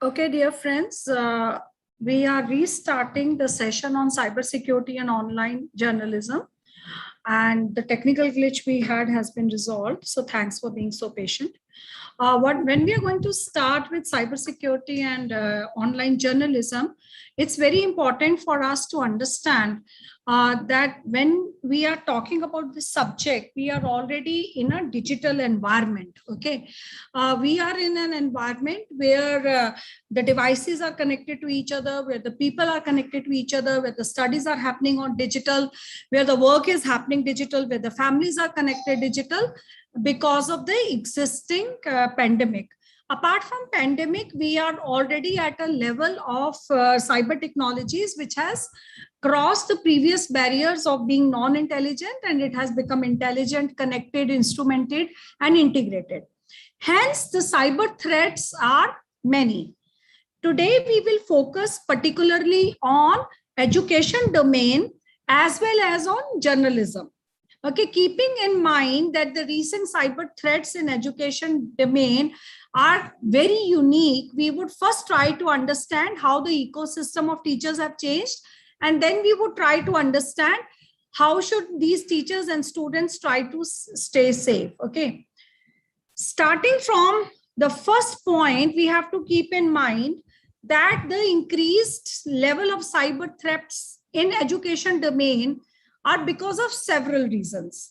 Okay, dear friends, we are restarting the session on cybersecurity and online journalism. And the technical glitch we had has been resolved. So thanks for being so patient. When we are going to start with cybersecurity and online journalism, it's very important for us to understand that when we are talking about this subject, we are already in a digital environment. Okay, we are in an environment where the devices are connected to each other, where the people are connected to each other, where the studies are happening on digital, where the work is happening digital, where the families are connected digital, because of the existing pandemic. Apart from pandemic, we are already at a level of cyber technologies which has crossed the previous barriers of being non-intelligent, and it has become intelligent, connected, instrumented, and integrated. Hence, the cyber threats are many. Today, we will focus particularly on education domain as well as on journalism. Okay, keeping in mind that the recent cyber threats in education domain are very unique, we would first try to understand how the ecosystem of teachers have changed, and then we would try to understand how should these teachers and students try to stay safe. Okay, starting from the first point, we have to keep in mind that the increased level of cyber threats in education domain are because of several reasons.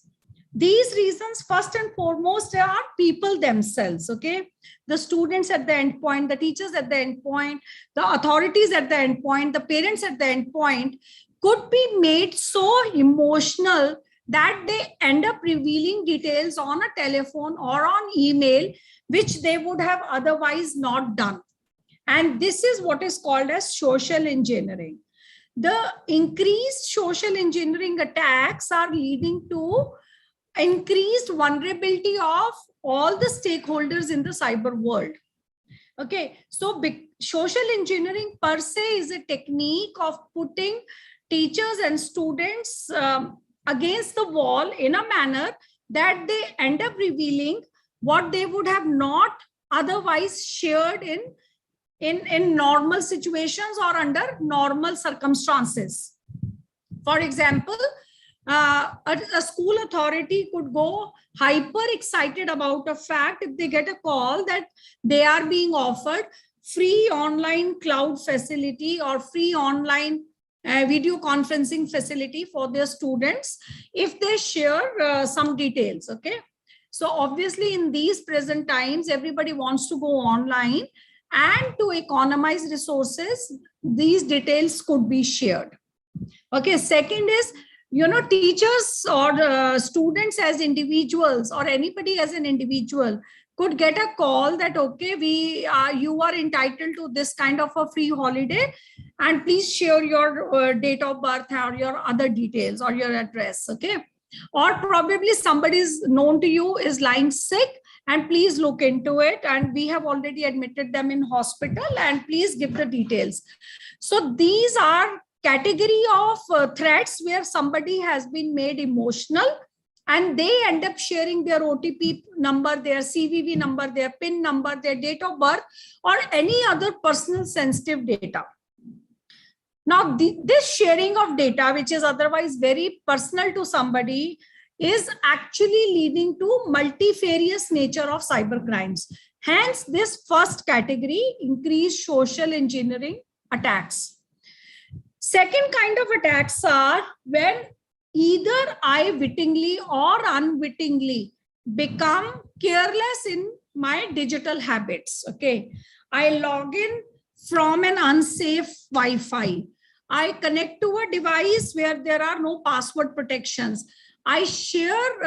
These reasons, first and foremost, are people themselves. Okay, the students at the endpoint, the teachers at the endpoint, the authorities at the endpoint, the parents at the endpoint could be made so emotional that they end up revealing details on a telephone or on email, which they would have otherwise not done. And this is what is called as social engineering. The increased social engineering attacks are leading to increased vulnerability of all the stakeholders in the cyber world. Okay, so social engineering per se is a technique of putting teachers and students against the wall in a manner that they end up revealing what they would have not otherwise shared in normal situations or under normal circumstances. For example, a school authority could go hyper excited about a fact if they get a call that they are being offered free online cloud facility or free online video conferencing facility for their students if they share some details. Okay, so obviously in these present times, everybody wants to go online, and to economize resources, these details could be shared. Okay, second is, teachers or students as individuals or anybody as an individual could get a call that, okay, you are entitled to this kind of a free holiday, and please share your date of birth or your other details or your address. Okay, or probably somebody is known to you is lying sick, and please look into it, and we have already admitted them in hospital, and please give the details. So these are category of threats where somebody has been made emotional, and they end up sharing their OTP number, their CVV number, their PIN number, their date of birth, or any other personal sensitive data. Now, this sharing of data, which is otherwise very personal to somebody, is actually leading to multifarious nature of cyber crimes. Hence, this first category, increased social engineering attacks. Second kind of attacks are when either I wittingly or unwittingly become careless in my digital habits. Okay, I log in from an unsafe Wi-Fi. I connect to a device where there are no password protections. I share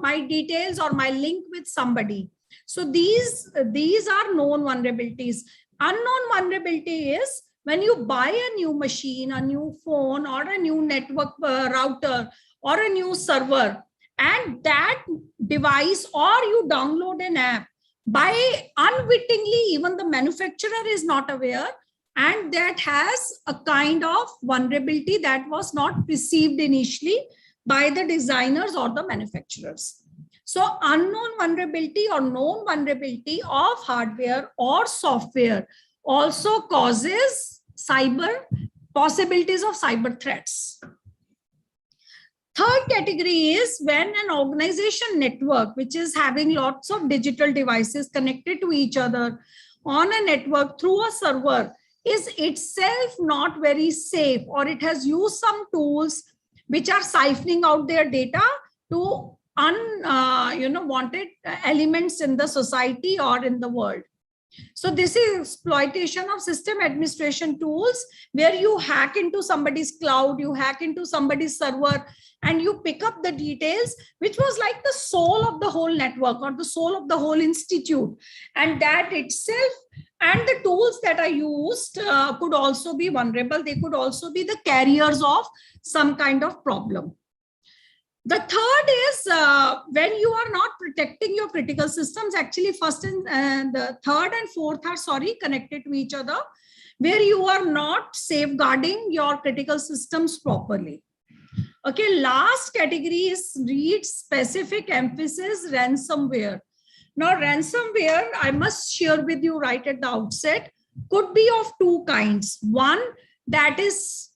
my details or my link with somebody. So these are known vulnerabilities. Unknown vulnerability is when you buy a new machine, a new phone, or a new network router, or a new server, and that device, or you download an app, by unwittingly, even the manufacturer is not aware, and that has a kind of vulnerability that was not perceived initially by the designers or the manufacturers. So unknown vulnerability or known vulnerability of hardware or software also causes possibilities of cyber threats. Third category is when an organization network, which is having lots of digital devices connected to each other on a network through a server, is itself not very safe, or it has used some tools which are siphoning out their data to unwanted elements in the society or in the world. So this is exploitation of system administration tools, where you hack into somebody's cloud, you hack into somebody's server, and you pick up the details, which was like the soul of the whole network or the soul of the whole institute. And that itself, and the tools that are used could also be vulnerable. They could also be the carriers of some kind of problem. The third is when you are not protecting your critical systems. Actually, first and the third and fourth are connected to each other, where you are not safeguarding your critical systems properly. Okay, last category is read specific emphasis ransomware. Now, ransomware, I must share with you right at the outset, could be of two kinds. One that is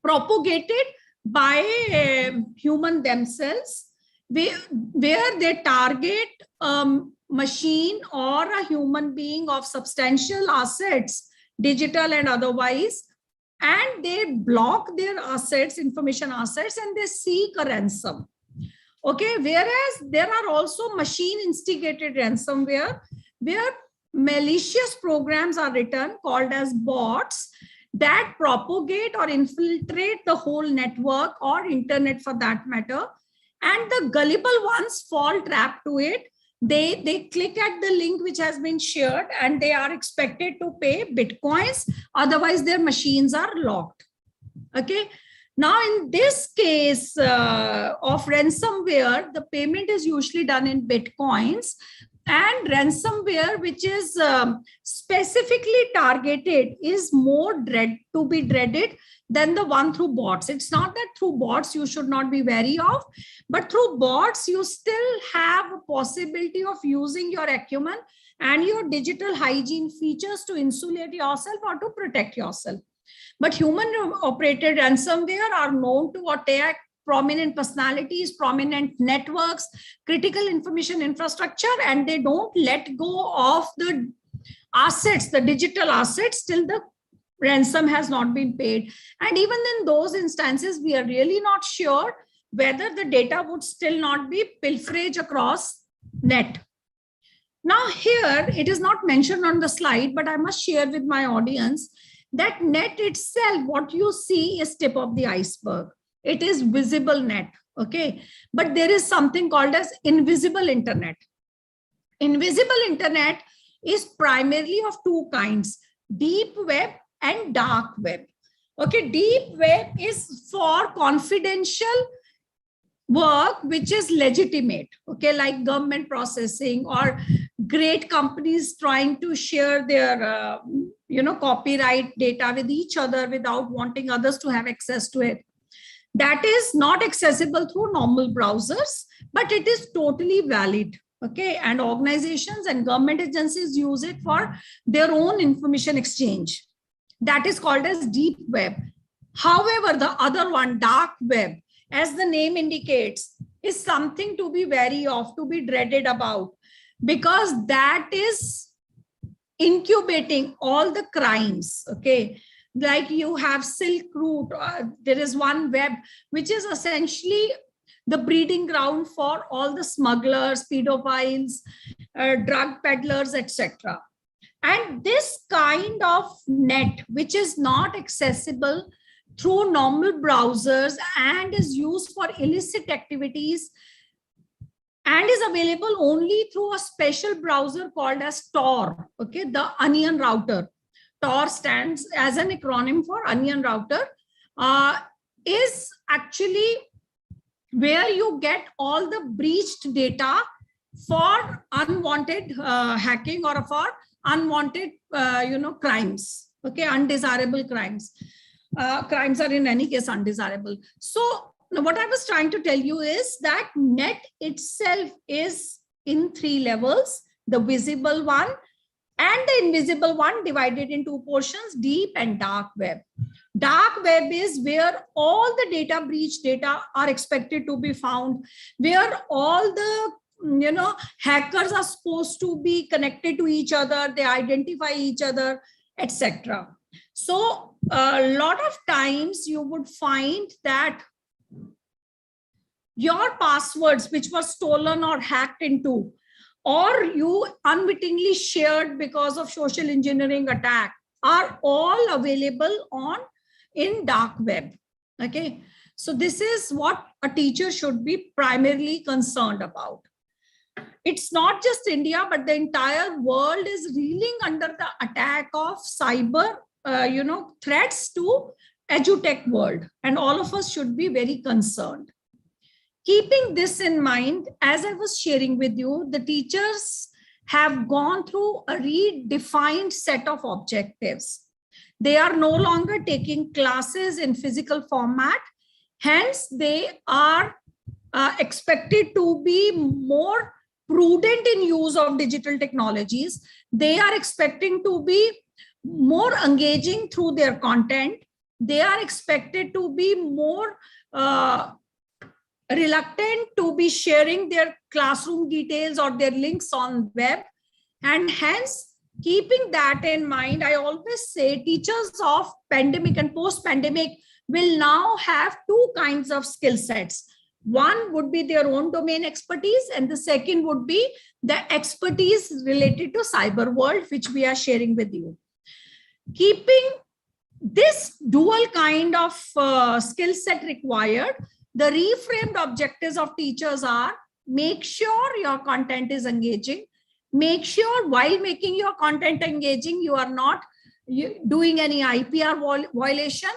propagated by human themselves, where they target a machine or a human being of substantial assets, digital and otherwise, and they block their assets, information assets, and they seek a ransom. Okay, whereas there are also machine instigated ransomware, where malicious programs are written called as bots that propagate or infiltrate the whole network or internet for that matter, and the gullible ones fall trapped to it. They click at the link which has been shared, and they are expected to pay bitcoins, otherwise their machines are locked. Okay, now in this case of ransomware, the payment is usually done in bitcoins, and ransomware which is specifically targeted is more to be dreaded than the one through bots. It's not that through bots you should not be wary of, but through bots you still have a possibility of using your acumen and your digital hygiene features to insulate yourself or to protect yourself. But human operated ransomware are known to attack prominent personalities, prominent networks, critical information infrastructure, and they don't let go of the assets, the digital assets, till the ransom has not been paid. And even in those instances, we are really not sure whether the data would still not be pilferage across net. Now here, it is not mentioned on the slide, but I must share with my audience that net itself, what you see is tip of the iceberg. It is visible net, okay? But there is something called as invisible internet. Invisible internet is primarily of two kinds, deep web and dark web. Okay, deep web is for confidential work which is legitimate, okay, like government processing or great companies trying to share their copyright data with each other without wanting others to have access to it. That is not accessible through normal browsers, but it is totally valid. Okay, and organizations and government agencies use it for their own information exchange. That is called as deep web. However, the other one, dark web, as the name indicates, is something to be wary of, to be dreaded about, because that is incubating all the crimes. Okay, like you have Silk Route, there is one web which is essentially the breeding ground for all the smugglers, pedophiles, drug peddlers, etc. And this kind of net, which is not accessible through normal browsers and is used for illicit activities and is available only through a special browser called as Tor, okay, the onion router. Tor stands as an acronym for onion router, is actually where you get all the breached data for unwanted hacking or for unwanted crimes, okay, undesirable crimes. Crimes are in any case undesirable. So what I was trying to tell you is that net itself is in three levels: the visible one, and the invisible one divided in two portions, deep and dark web. Dark web is where all the data breach data are expected to be found, where all the hackers are supposed to be connected to each other, they identify each other, etc. So a lot of times you would find that your passwords which were stolen or hacked into, or you unwittingly shared because of social engineering attack, are all available in dark web. Okay, so this is what a teacher should be primarily concerned about. It's not just India, but the entire world is reeling under the attack of cyber threats to edutech world, and all of us should be very concerned. Keeping this in mind, as I was sharing with you, the teachers have gone through a redefined set of objectives. They are no longer taking classes in physical format. Hence, they are expected to be more prudent in use of digital technologies. They are expecting to be more engaging through their content. They are expected to be more reluctant to be sharing their classroom details or their links on web. And hence, keeping that in mind, I always say teachers of pandemic and post-pandemic will now have two kinds of skill sets. One would be their own domain expertise, and the second would be the expertise related to cyber world, which we are sharing with you. Keeping this dual kind of skill set required, the reframed objectives of teachers are: make sure your content is engaging. Make sure while making your content engaging, you are not doing any IPR violation.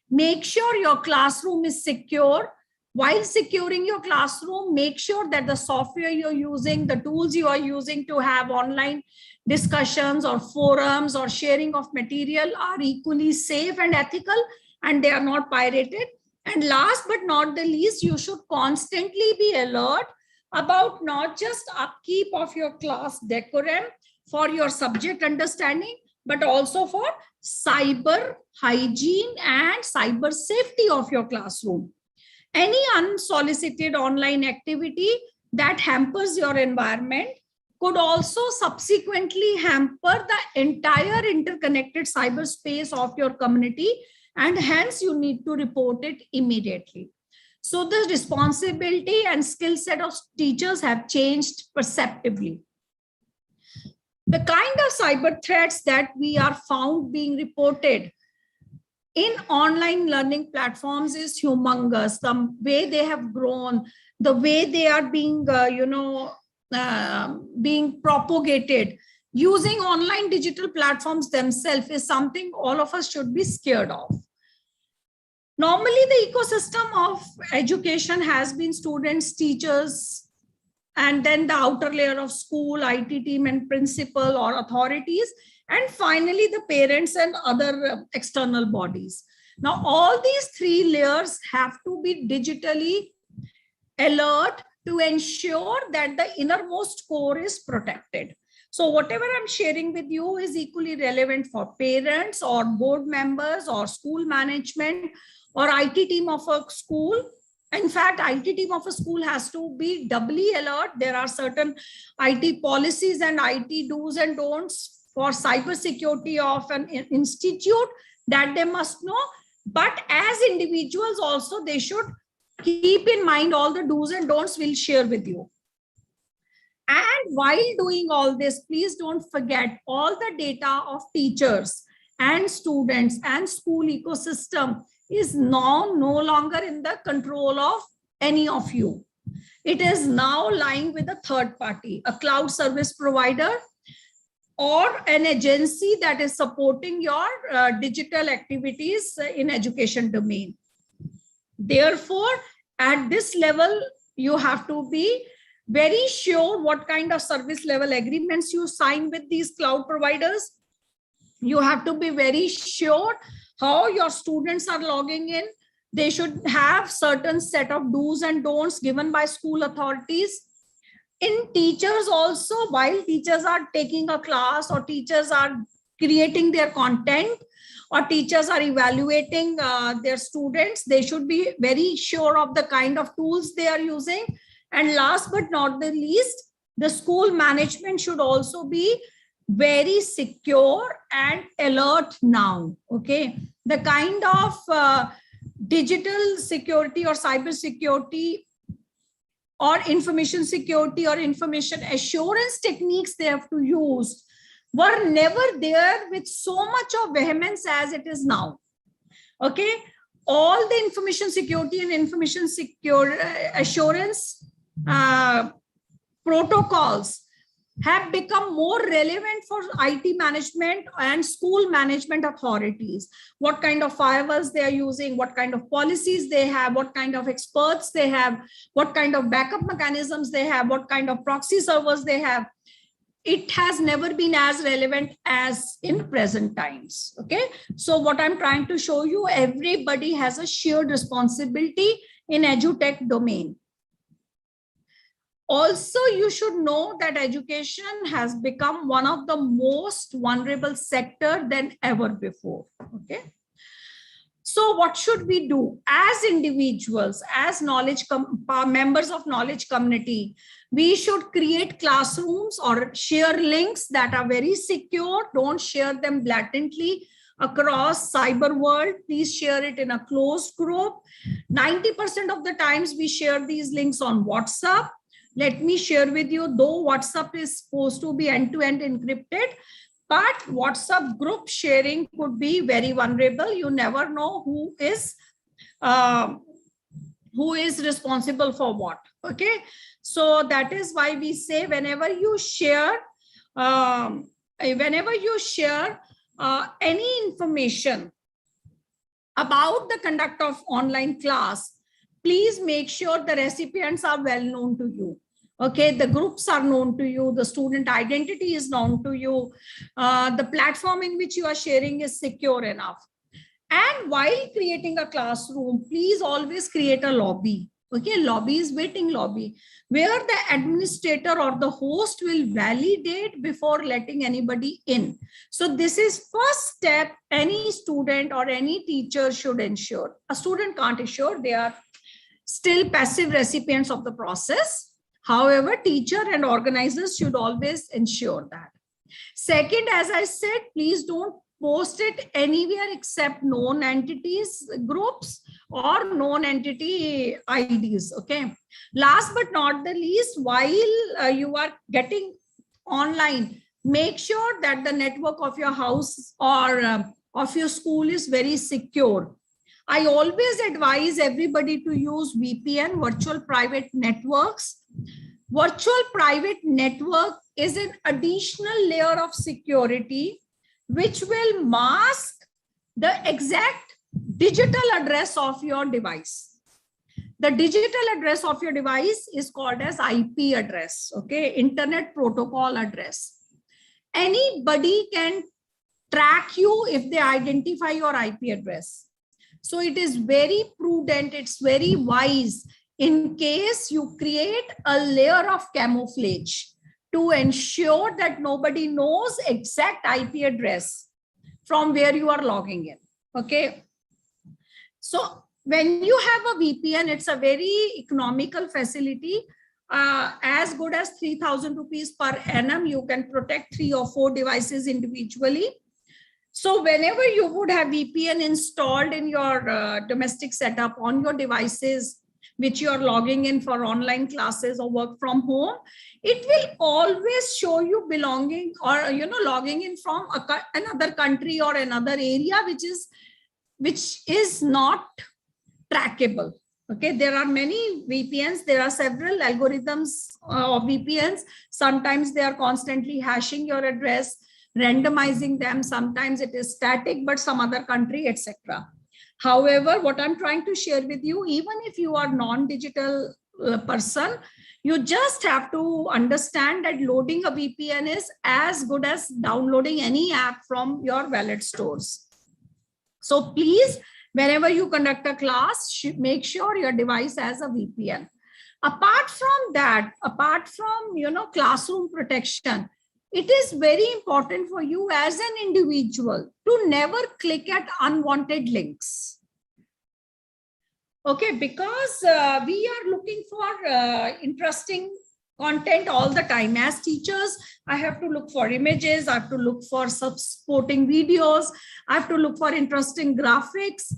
Make sure your classroom is secure. While securing your classroom, make sure that the software you're using, the tools you are using to have online discussions or forums or sharing of material are equally safe and ethical, and they are not pirated. And last but not the least, you should constantly be alert about not just upkeep of your class decorum for your subject understanding, but also for cyber hygiene and cyber safety of your classroom. Any unsolicited online activity that hampers your environment could also subsequently hamper the entire interconnected cyberspace of your community, and hence you need to report it immediately. So the responsibility and skill set of teachers have changed perceptibly. The kind of cyber threats that we are found being reported in online learning platforms is humongous. The way they have grown, the way they are being, being propagated using online digital platforms themselves is something all of us should be scared of. Normally, the ecosystem of education has been students, teachers, and then the outer layer of school, IT team and principal or authorities, and finally the parents and other external bodies. Now, all these three layers have to be digitally alert to ensure that the innermost core is protected. So whatever I'm sharing with you is equally relevant for parents or board members or school management or IT team of a school. In fact, IT team of a school has to be doubly alert. There are certain IT policies and IT do's and don'ts for cybersecurity of an institute that they must know. But as individuals also, they should keep in mind all the do's and don'ts we'll share with you. And while doing all this, please don't forget all the data of teachers and students and school ecosystem is now no longer in the control of any of you. It is now lying with a third party, a cloud service provider, or an agency that is supporting your digital activities in education domain. Therefore, at this level, you have to be very sure what kind of service level agreements you sign with these cloud providers. You have to be very sure how your students are logging in. They should have certain set of do's and don'ts given by school authorities. in teachers also, while teachers are taking a class or teachers are creating their content or teachers are evaluating their students, they should be very sure of the kind of tools they are using. And last but not the least, the school management should also be very secure and alert now. Okay, the kind of digital security or cyber security or information security or information assurance techniques they have to use were never there with so much of vehemence as it is now. Okay, all the information security and information assurance protocols have become more relevant for IT management and school management authorities. What kind of firewalls they are using, what kind of policies they have, what kind of experts they have, what kind of backup mechanisms they have, what kind of proxy servers they have. It has never been as relevant as in present times. Okay, so what I'm trying to show you, everybody has a shared responsibility in edutech domain. Also, you should know that education has become one of the most vulnerable sector than ever before. Okay, so what should we do as individuals, as members of knowledge community? We should create classrooms or share links that are very secure. Don't share them blatantly across cyber world. Please share it in a closed group. 90% of the times we share these links on WhatsApp. Let me share with you, though WhatsApp is supposed to be end-to-end encrypted, but WhatsApp group sharing could be very vulnerable. You never know who is responsible for what. Okay, so that is why we say whenever you share any information about the conduct of online class, please make sure the recipients are well known to you. Okay, the groups are known to you, the student identity is known to you, the platform in which you are sharing is secure enough. And while creating a classroom, please always create a lobby. Okay, lobby is waiting lobby, where the administrator or the host will validate before letting anybody in. So this is first step any student or any teacher should ensure. A student can't assure, they are still passive recipients of the process. However, teacher and organizers should always ensure that. Second, as I said, please don't post it anywhere except known entities groups or known entity IDs. Okay. Last but not the least, while you are getting online, make sure that the network of your house or of your school is very secure. I always advise everybody to use VPN, virtual private networks. Virtual private network is an additional layer of security which will mask the exact digital address of your device. The digital address of your device is called as IP address, okay, Internet Protocol address. Anybody can track you if they identify your IP address. So it is very prudent, it's very wise in case you create a layer of camouflage to ensure that nobody knows exact IP address from where you are logging in. Okay. So when you have a VPN, it's a very economical facility. As good as 3,000 rupees per annum, you can protect 3 or 4 devices individually. So whenever you would have VPN installed in your domestic setup on your devices, which you are logging in for online classes or work from home, it will always show you belonging or, logging in from another country or another area, which is not trackable. Okay, there are many VPNs. There are several algorithms of VPNs. Sometimes they are constantly hashing your address, randomizing them. Sometimes it is static, but some other country, etc. However, what I'm trying to share with you, even if you are non-digital person, you just have to understand that loading a VPN is as good as downloading any app from your wallet stores. So please, whenever you conduct a class, make sure your device has a VPN. Apart from that, apart from, classroom protection, it is very important for you as an individual to never click at unwanted links. Okay, because we are looking for interesting content all the time. As teachers, I have to look for images, I have to look for supporting videos, I have to look for interesting graphics.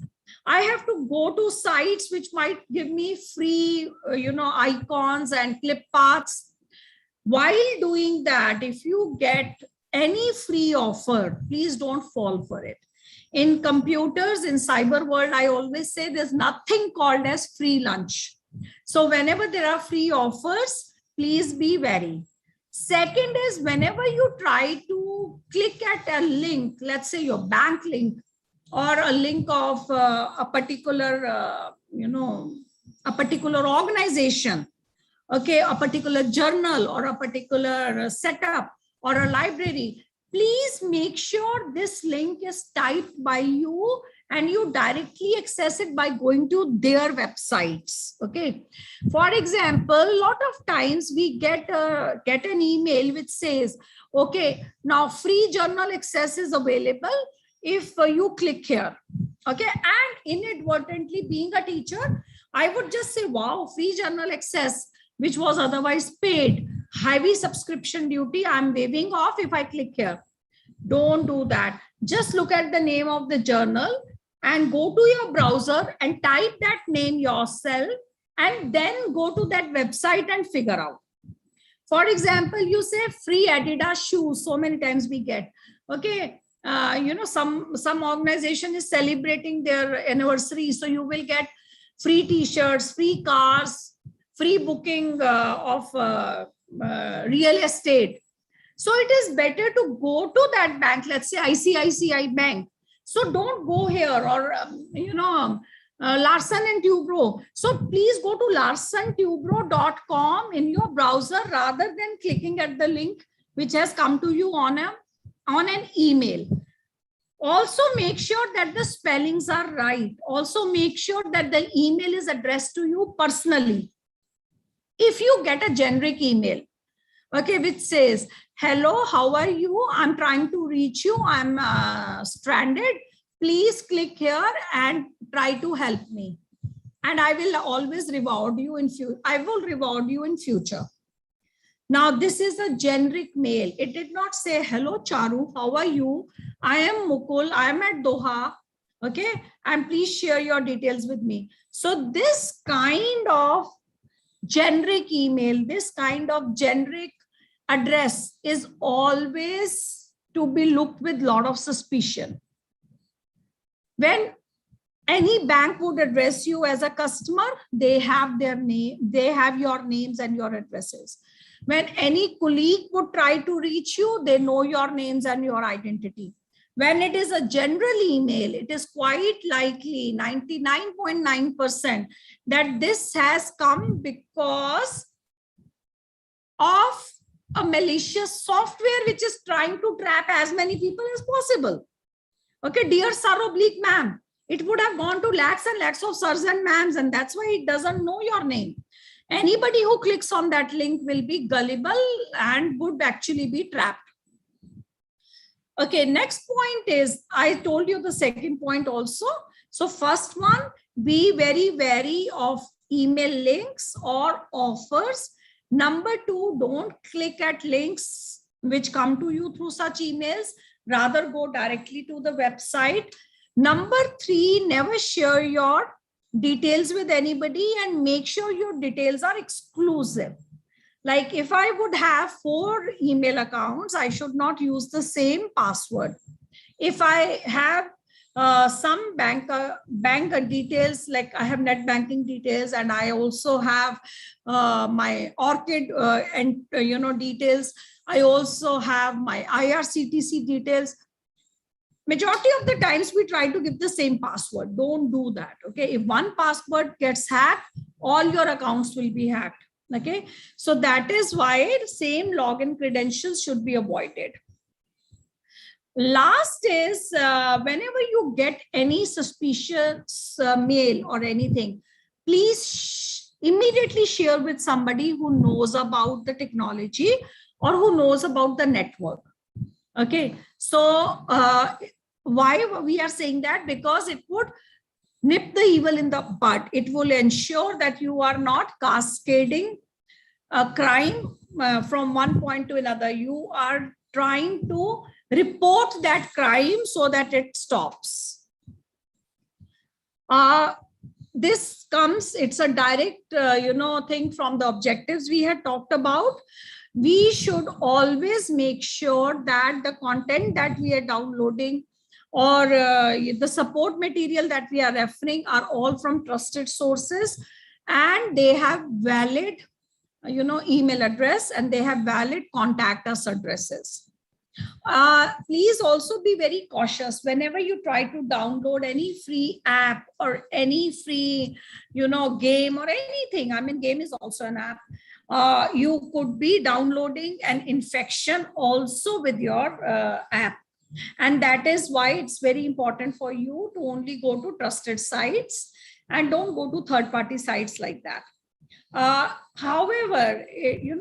I have to go to sites which might give me free, icons and clip paths. While doing that, if you get any free offer, please don't fall for it. In computers, in cyber world, I always say there's nothing called as free lunch. So whenever there are free offers, please be wary. Second is, whenever you try to click at a link, let's say your bank link or a link of a particular, a particular organization, okay, a particular journal or a particular setup or a library, please make sure this link is typed by you and you directly access it by going to their websites. Okay. For example, a lot of times we get an email which says, okay, now free journal access is available if you click here. Okay. And inadvertently, being a teacher, I would just say, wow, free journal access, which was otherwise paid, heavy subscription duty, I'm waiving off if I click here. Don't do that. Just look at the name of the journal and go to your browser and type that name yourself and then go to that website and figure out. For example, you say free Adidas shoes. So many times we get, okay, some organization is celebrating their anniversary. So you will get free t-shirts, free cars, free booking of real estate. So it is better to go to that bank, let's say ICICI Bank. So don't go here or, Larsen and Toubro. So please go to larsentoubro.com in your browser rather than clicking at the link which has come to you on an email. Also make sure that the spellings are right. Also make sure that the email is addressed to you personally. If you get a generic email, okay, which says, hello, how are you? I'm trying to reach you. I'm stranded. Please click here and try to help me. And I will always reward you in future. I will reward you in future. Now, this is a generic mail. It did not say, hello, Charu, how are you? I am Mukul. I am at Doha. Okay. And please share your details with me. So this kind of generic email, this kind of generic address is always to be looked with a lot of suspicion. When any bank would address you as a customer, they have their name, they have your names and your addresses. When any colleague would try to reach you, they know your names and your identity. When it is a general email, it is quite likely 99.9% that this has come because of a malicious software which is trying to trap as many people as possible. Okay, dear sir oblique ma'am, it would have gone to lakhs and lakhs of sirs and ma'ams, and that's why it doesn't know your name. Anybody who clicks on that link will be gullible and would actually be trapped. Okay, next point is, I told you the second point also. So first one, be very wary of email links or offers. Number two, don't click at links which come to you through such emails. Rather go directly to the website. Number three, never share your details with anybody and make sure your details are exclusive. Like if I would have 4 email accounts, I should not use the same password. If I have some bank details, like I have net banking details, and I also have my Orchid details. I also have my IRCTC details. Majority of the times we try to give the same password. Don't do that. Okay. If one password gets hacked, all your accounts will be hacked. Okay. So that is why same login credentials should be avoided. Last is whenever you get any suspicious mail or anything, please immediately share with somebody who knows about the technology or who knows about the network. Okay, so why we are saying that? Because it would nip the evil in the bud. It will ensure that you are not cascading a crime from one point to another. You are trying to report that crime so that it stops. This comes, it's a direct, thing from the objectives we had talked about. We should always make sure that the content that we are downloading or the support material that we are referring are all from trusted sources, and they have valid, email address, and they have valid contact us addresses. Please also be very cautious whenever you try to download any free app or any free, game or anything. I mean, game is also an app. You could be downloading an infection also with your app. And that is why it's very important for you to only go to trusted sites and don't go to third-party sites like that. However,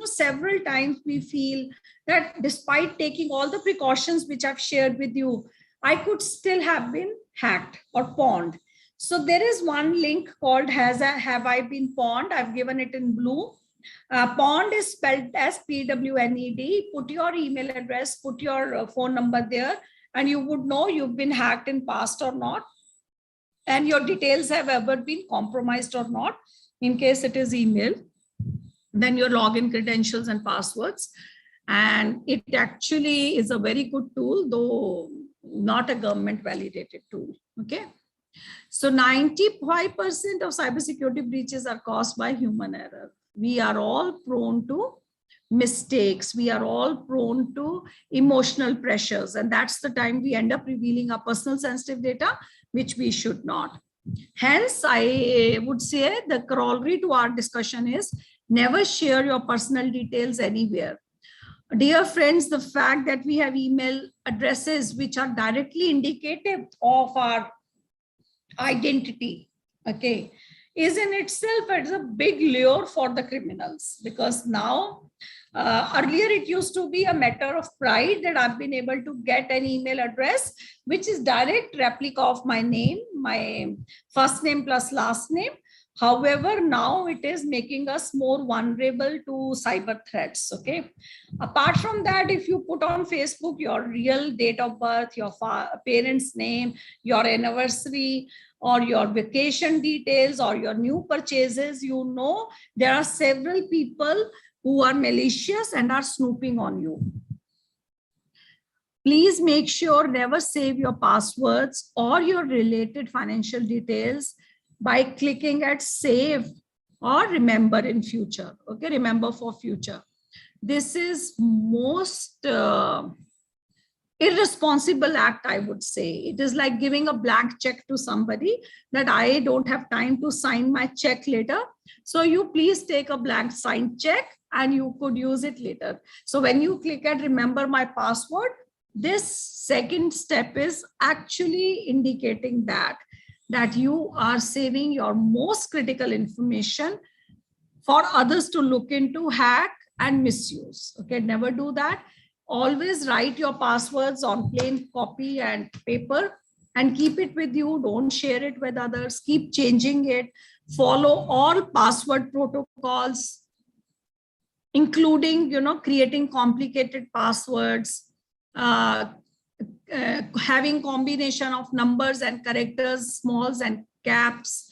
several times we feel that despite taking all the precautions which I've shared with you, I could still have been hacked or pawned. So there is one link called Have I Been Pawned? I've given it in blue. Pawned is spelled as PWNED. Put your email address, put your phone number there, and you would know you've been hacked in past or not, and your details have ever been compromised or not. In case it is email, then your login credentials and passwords. And it actually is a very good tool, though not a government validated tool. Okay. So 95% of cybersecurity breaches are caused by human error. We are all prone to mistakes. We are all prone to emotional pressures. And that's the time we end up revealing our personal sensitive data, which we should not. Hence, I would say the corollary to our discussion is never share your personal details anywhere. Dear friends, the fact that we have email addresses which are directly indicative of our identity, okay, is in itself, it's a big lure for the criminals, because now earlier it used to be a matter of pride that I've been able to get an email address which is direct replica of my name, my first name plus last name. However, now it is making us more vulnerable to cyber threats. Okay. Apart from that, if you put on Facebook your real date of birth, your parents' name, your anniversary, or your vacation details, or your new purchases, there are several people who are malicious and are snooping on you. Please make sure never save your passwords or your related financial details by clicking at save or remember in future. Okay, remember for future. This is most irresponsible act, I would say. It is like giving a blank check to somebody that I don't have time to sign my check later. So you please take a blank signed check and you could use it later. So when you click at remember my password, this second step is actually indicating that you are saving your most critical information for others to look into, hack, and misuse. Okay, never do that. Always write your passwords on plain copy and paper and keep it with you. Don't share it with others. Keep changing it. Follow all password protocols, including, creating complicated passwords, having combination of numbers and characters, smalls and caps,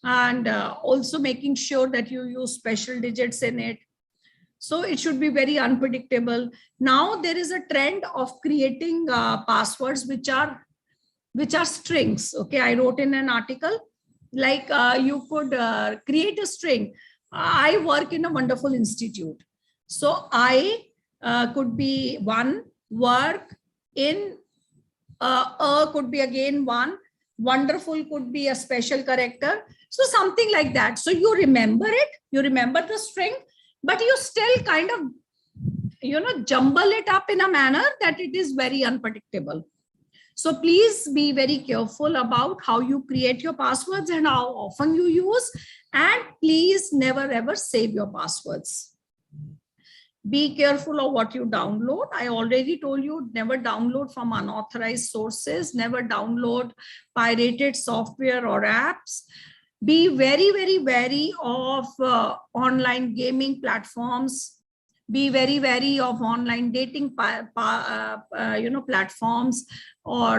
and also making sure that you use special digits in it. So it should be very unpredictable. Now there is a trend of creating passwords which are strings. Okay, I wrote in an article, like you could create a string. I work in a wonderful institute. So I could be one, work in, could be again one, wonderful could be a special character. So something like that. So you remember it, you remember the string, but you still kind of, jumble it up in a manner that it is very unpredictable. So please be very careful about how you create your passwords and how often you use, and please never ever save your passwords. Be careful of what you download. I already told you, never download from unauthorized sources, never download pirated software or apps. Be very, very wary of online gaming platforms. Be very wary of online dating platforms, or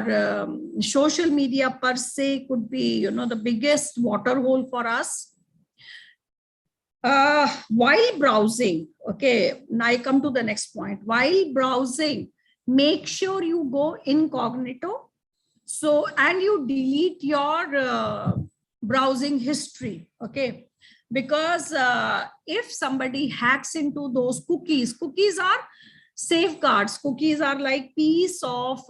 social media per se could be the biggest water hole for us. While browsing, okay, now I come to the next point. While browsing, make sure you go incognito, so and you delete your browsing history, okay, because if somebody hacks into those cookies are safeguards. Cookies are like piece of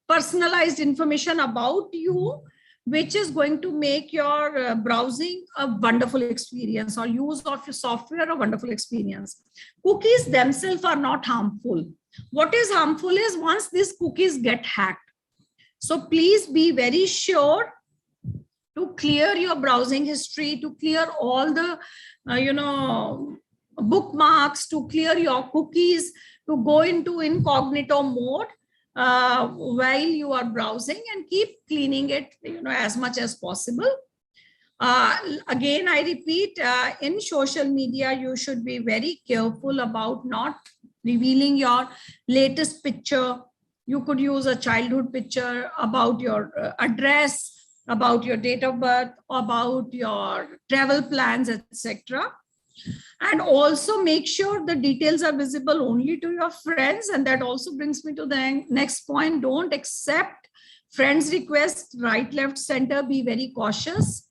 personalized information about you, which is going to make your browsing a wonderful experience, or use of your software a wonderful experience. Cookies themselves are not harmful. What is harmful is once these cookies get hacked. So please be very sure to clear your browsing history, to clear all the, bookmarks, to clear your cookies, to go into incognito mode while you are browsing, and keep cleaning it, as much as possible. Again, I repeat, in social media, you should be very careful about not revealing your latest picture. You could use a childhood picture, about your address, about your date of birth, about your travel plans, etc. And also make sure the details are visible only to your friends. And that also brings me to the next point. Don't accept friends' requests right, left, center. Be very cautious.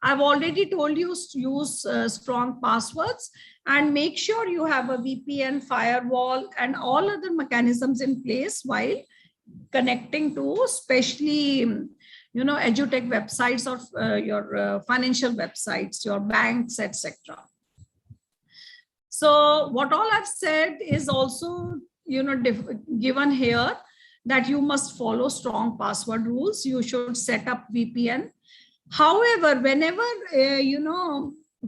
I've already told you, use strong passwords, and make sure you have a VPN, firewall, and all other mechanisms in place while connecting to, especially, edutech websites, or your financial websites, your banks, etc. So what all I've said is also, given here, that you must follow strong password rules. You should set up VPN. However, whenever,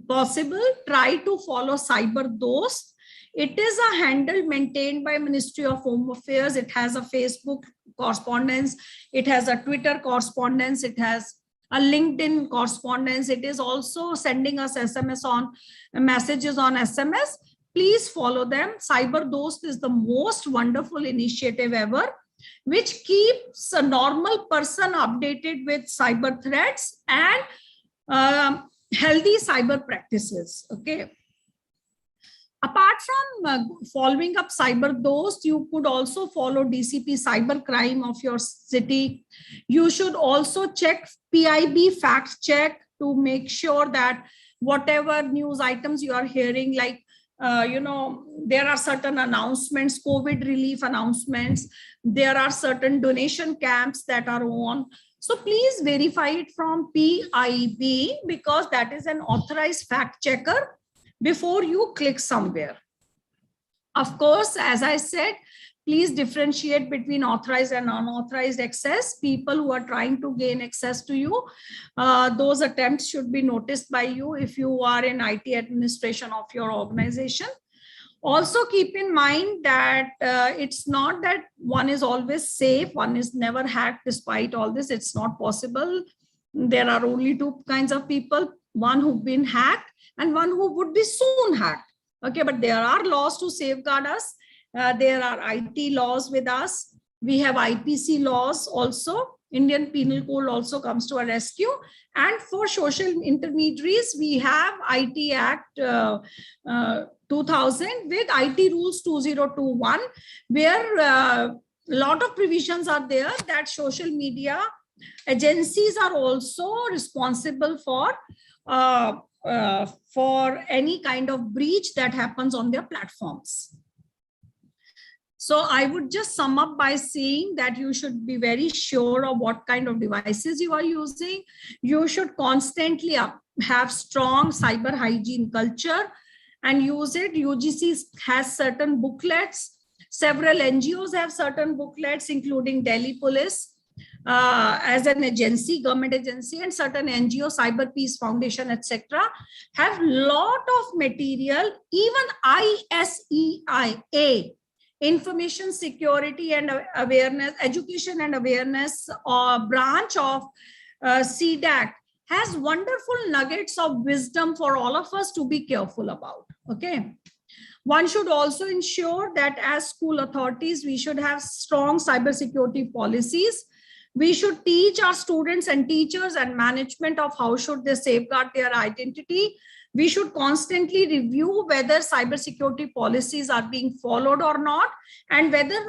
possible, try to follow CyberDost. It is a handle maintained by Ministry of Home Affairs. It has a Facebook correspondence. It has a Twitter correspondence. It has a LinkedIn correspondence. It is also sending us messages on SMS. Please follow them. CyberDost is the most wonderful initiative ever, which keeps a normal person updated with cyber threats and healthy cyber practices. Okay. Apart from following up CyberDost, you could also follow DCP cybercrime of your city. You should also check PIB fact check to make sure that whatever news items you are hearing, like, there are certain announcements, COVID relief announcements, there are certain donation camps that are on. So please verify it from PIB, because that is an authorized fact checker, before you click somewhere. Of course, as I said, please differentiate between authorized and unauthorized access. People who are trying to gain access to you, those attempts should be noticed by you if you are in IT administration of your organization. Also keep in mind that it's not that one is always safe, one is never hacked despite all this. It's not possible. There are only two kinds of people, one who've been hacked and one who would be soon hacked. Okay, but there are laws to safeguard us. There are IT laws with us. We have IPC laws also. Indian Penal Code also comes to our rescue. And for social intermediaries, we have IT Act 2000 with IT Rules 2021, where a lot of provisions are there that social media agencies are also responsible for any kind of breach that happens on their platforms. So I would just sum up by saying that you should be very sure of what kind of devices you are using. You should constantly have strong cyber hygiene culture and use it. UGC has certain booklets Several NGOs have certain booklets, including Delhi Police as an agency, government agency, and certain NGO, Cyber Peace Foundation, etc., have lot of material. Even ISEIA, Information Security and Awareness, Education and Awareness branch of CDAC, has wonderful nuggets of wisdom for all of us to be careful about. Okay. One should also ensure that as school authorities, we should have strong cybersecurity policies. We should teach our students and teachers and management of how should they safeguard their identity. We should constantly review whether cybersecurity policies are being followed or not, and whether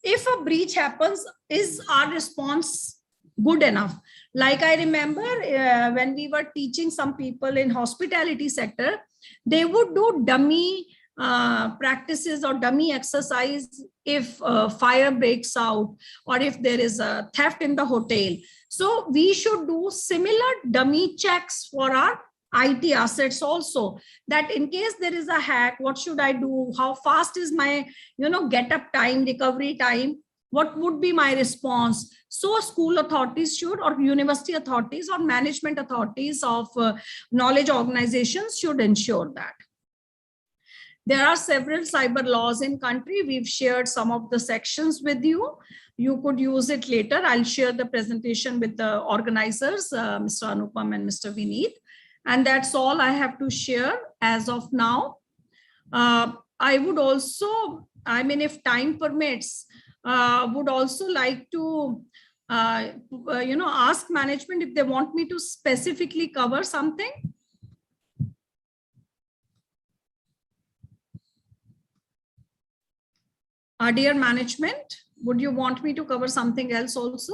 if a breach happens, is our response good enough. Like I remember when we were teaching some people in hospitality sector, they would do dummy practices or dummy exercise if fire breaks out or if there is a theft in the hotel. So we should do similar dummy checks for our IT assets also, that in case there is a hack, what should I do? How fast is my, get up time, recovery time? What would be my response? So school authorities should, or university authorities or management authorities of knowledge organizations should ensure that. There are several cyber laws in country. We've shared some of the sections with you. You could use it later. I'll share the presentation with the organizers, Mr. Anupam and Mr. Vineet. And that's all I have to share as of now. I would also, if time permits, would also like to, ask management if they want me to specifically cover something. Dear management, would you want me to cover something else also?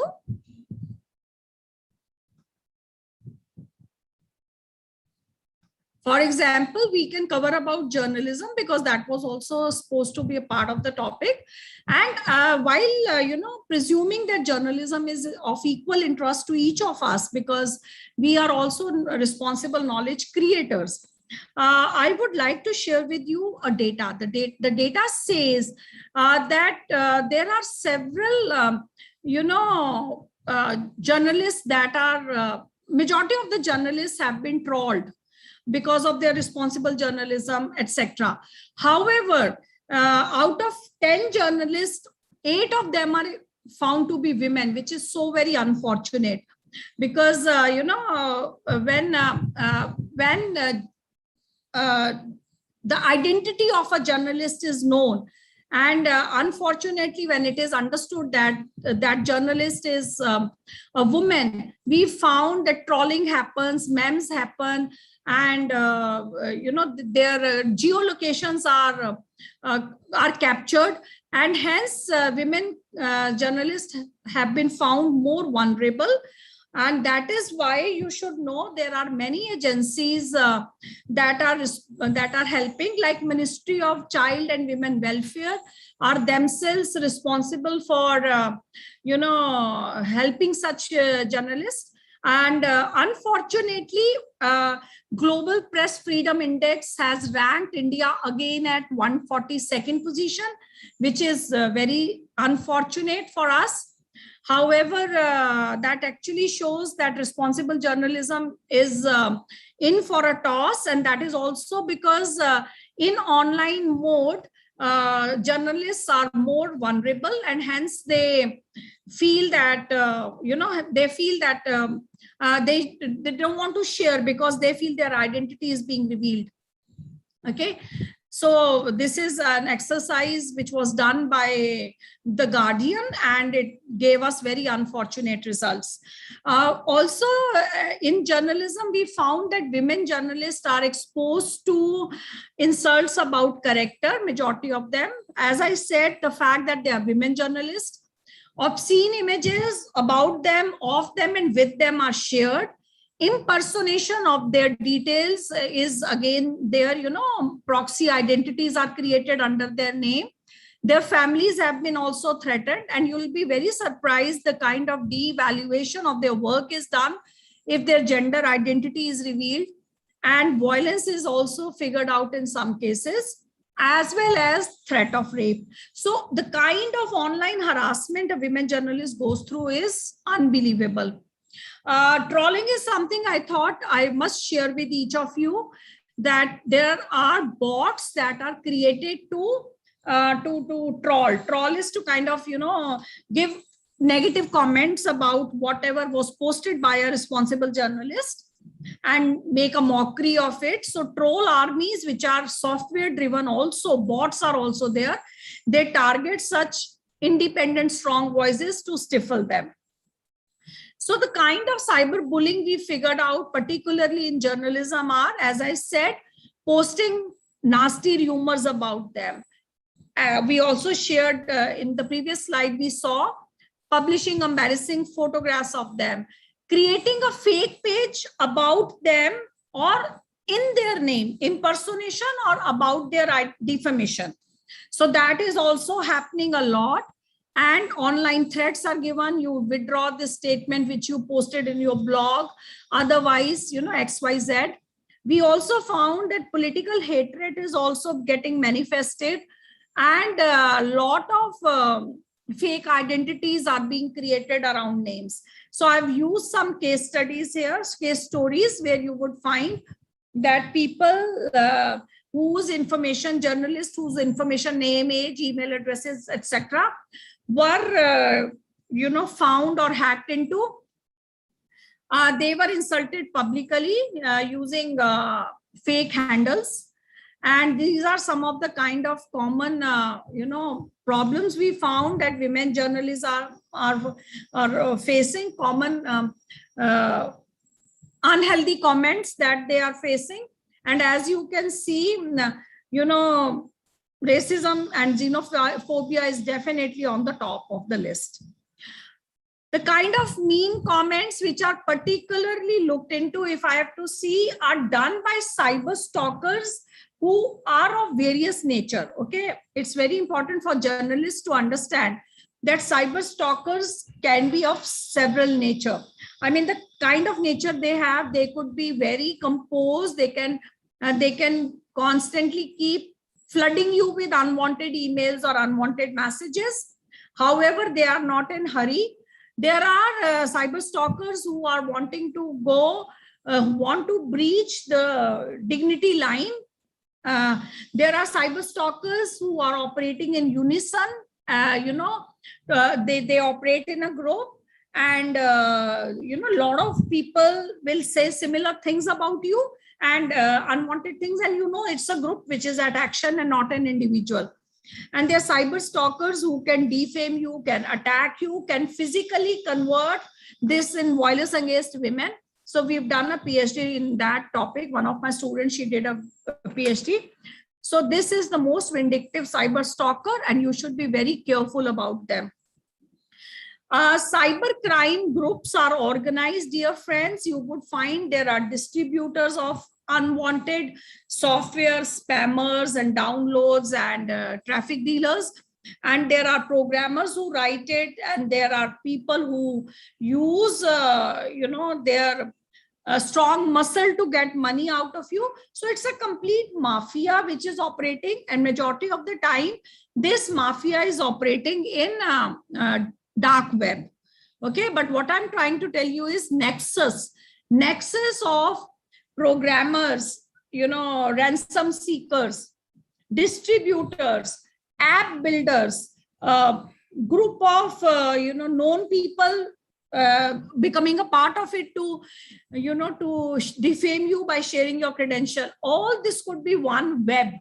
For example, we can cover about journalism because that was also supposed to be a part of the topic. And while, presuming that journalism is of equal interest to each of us because we are also responsible knowledge creators, I would like to share with you a data. The data says that there are several, journalists that are, majority of the journalists have been trolled because of their responsible journalism, etc. However, out of 10 journalists, 8 of them are found to be women, which is so very unfortunate because, when the identity of a journalist is known, and unfortunately, when it is understood that that journalist is a woman, we found that trolling happens, memes happen, and their geolocations are captured, and hence women journalists have been found more vulnerable. And that is why you should know there are many agencies that are helping, like Ministry of Child and Women Welfare are themselves responsible for helping such journalists. And unfortunately, Global Press Freedom Index has ranked India again at 142nd position, which is very unfortunate for us. However, that actually shows that responsible journalism is in for a toss, and that is also because in online mode, journalists are more vulnerable, and hence they feel that they don't want to share because they feel their identity is being revealed. Okay. So this is an exercise which was done by The Guardian, and it gave us very unfortunate results. Also, in journalism, we found that women journalists are exposed to insults about character, majority of them. As I said, the fact that they are women journalists, obscene images about them, of them, and with them are shared. Impersonation of their details is again there, proxy identities are created under their name. Their families have been also threatened, and you'll be very surprised the kind of devaluation of their work is done if their gender identity is revealed. And violence is also figured out in some cases. as well as threat of rape. So the kind of online harassment a women journalist goes through is unbelievable. Trolling is something I thought I must share with each of you, that there are bots that are created to troll. Troll is to kind of, give negative comments about whatever was posted by a responsible journalist and make a mockery of it. So troll armies, which are software driven, also bots are also there. They target such independent strong voices to stifle them. So the kind of cyberbullying we figured out, particularly in journalism, are, as I said, posting nasty rumors about them. We also shared in the previous slide, we saw publishing embarrassing photographs of them, creating a fake page about them or in their name, impersonation, or about their defamation. So that is also happening a lot. And online threats are given. You withdraw this statement which you posted in your blog. Otherwise, XYZ. We also found that political hatred is also getting manifested, and a lot of fake identities are being created around names. So I've used some case studies here, case stories, where you would find that people whose information, journalists whose information, name, age, email addresses, etc., were found or hacked into. They were insulted publicly using fake handles. And these are some of the kind of common problems we found that women journalists are facing, common unhealthy comments that they are facing. And as you can see, racism and xenophobia is definitely on the top of the list. The kind of mean comments which are particularly looked into, if I have to see, are done by cyber stalkers who are of various nature. Okay, it's very important for journalists to understand that cyber stalkers can be of several nature. I mean, the kind of nature they have, they could be very composed. They can constantly keep flooding you with unwanted emails or unwanted messages. However, they are not in hurry. There are cyber stalkers who are wanting to want to breach the dignity line. There are cyber stalkers who are operating in unison. They operate in a group, and a lot of people will say similar things about you and unwanted things, and it's a group which is at action and not an individual. And there are cyber stalkers who can defame you, can attack you, can physically convert this in violence against women. So we've done a PhD in that topic. One of my students, she did a PhD. So this is the most vindictive cyber stalker, and you should be very careful about them. Cyber crime groups are organized, dear friends. You would find there are distributors of unwanted software, spammers and downloads, and traffic dealers. And there are programmers who write it, and there are people who use, their strong muscle to get money out of you. So it's a complete mafia which is operating, and majority of the time, this mafia is operating in dark web. Okay, but what I'm trying to tell you is nexus of programmers, ransom seekers, distributors, app builders, group of known people becoming a part of it to defame you by sharing your credential. All this could be one web,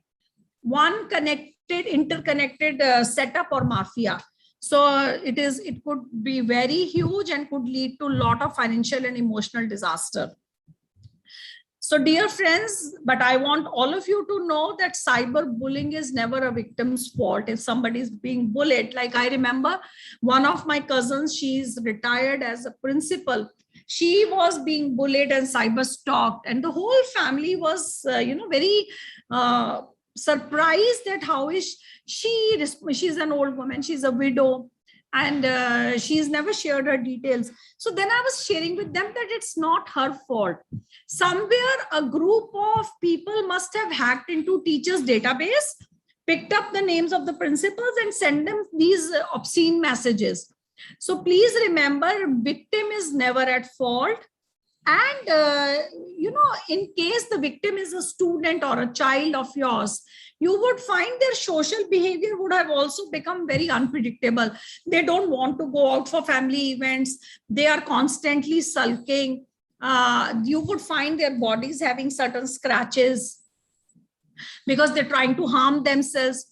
one interconnected setup or mafia. So it could be very huge and could lead to a lot of financial and emotional disaster. So dear friends, but I want all of you to know that cyberbullying is never a victim's fault. If somebody is being bullied, like I remember one of my cousins, she's retired as a principal. She was being bullied and cyber stalked, and the whole family was, very surprised at how is she's an old woman, she's a widow, and she's never shared her details. So then I was sharing with them that it's not her fault. Somewhere a group of people must have hacked into teachers' database, picked up the names of the principals and sent them these obscene messages. So please remember, victim is never at fault. And, in case the victim is a student or a child of yours, you would find their social behavior would have also become very unpredictable. They don't want to go out for family events. They are constantly sulking. You would find their bodies having certain scratches because they're trying to harm themselves.